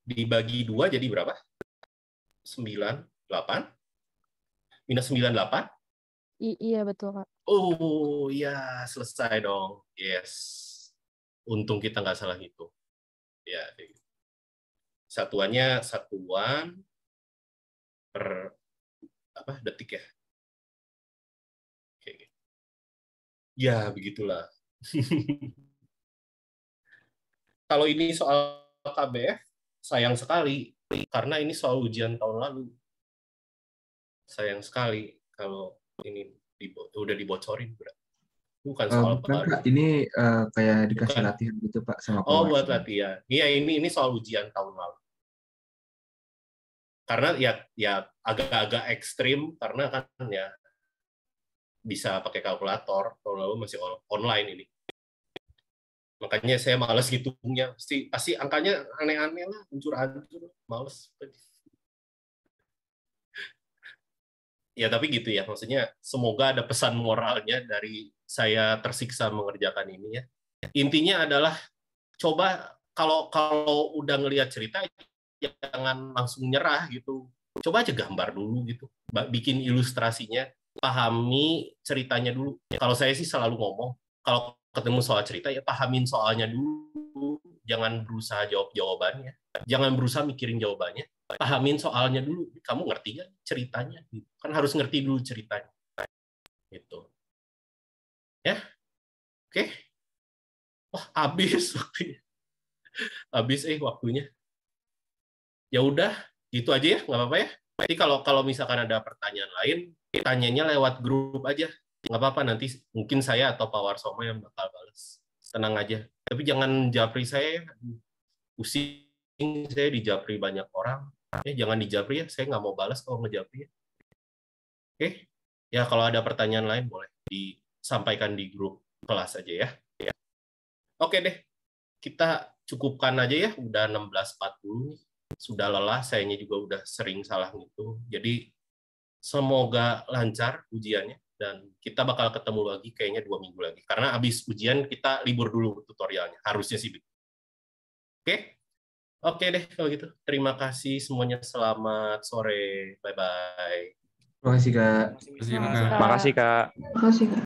Dibagi 2 jadi berapa? 98? Minus 98? Iya, betul, Kak. Oh, ya, selesai dong. Yes. Untung kita nggak salah hitung. Ya, satuannya satuan per detik ya. Oke. Ya, begitulah. Kalau ini soal KBF, sayang sekali. Karena ini soal ujian tahun lalu. Sayang sekali kalau ini udah dibocorin. Bukan soal Bukan, baru. Kak. Ini kayak dikasih Bukan. latihan gitu, Pak, sama Oh, Pak buat Warso. latihan. Iya, ini soal ujian tahun lalu. Karena ya agak-agak ekstrim karena kan ya bisa pakai kalkulator. Tahun lalu masih online ini. Makanya saya malas ngitungnya. Pasti angkanya aneh-aneh lah, hancur-hancur. Males. Ya, tapi gitu ya. Maksudnya semoga ada pesan moralnya dari saya tersiksa mengerjakan ini ya. Intinya adalah coba kalau udah ngelihat cerita jangan langsung nyerah gitu. Coba aja gambar dulu gitu. Bikin ilustrasinya, pahami ceritanya dulu. Kalau saya sih selalu ngomong, kalau ketemu soal cerita ya pahamin soalnya dulu. Jangan berusaha jawab jawabannya. Jangan berusaha mikirin jawabannya. Pahamin soalnya dulu. Kamu ngerti nggak ceritanya? Kan harus ngerti dulu ceritanya. Gitu. Ya, oke. Wah, habis waktunya. Habis waktunya. Ya udah, gitu aja ya, nggak apa-apa ya. Nanti kalau misalkan ada pertanyaan lain, tanyanya lewat grup aja. Nggak apa-apa, nanti mungkin saya atau Pak Warsono yang bakal balas. Tenang aja. Tapi jangan japri saya. Pusing saya dijapri banyak orang. Jangan dijapri ya, saya nggak mau balas kalau ngejapri ya. Oke? Ya, kalau ada pertanyaan lain boleh disampaikan di grup kelas aja ya. Oke deh, kita cukupkan aja ya, udah 16.40 nih. Sudah lelah, sayanya juga udah sering salah gitu. Jadi semoga lancar ujiannya dan kita bakal ketemu lagi kayaknya 2 minggu lagi. Karena habis ujian kita libur dulu tutorialnya, harusnya sih. Oke? Oke deh kalau gitu. Terima kasih semuanya, selamat sore. Bye-bye. Terima kasih, Kak. Terima kasih, Kak. Kak. Makasih, Kak. Makasih, Kak.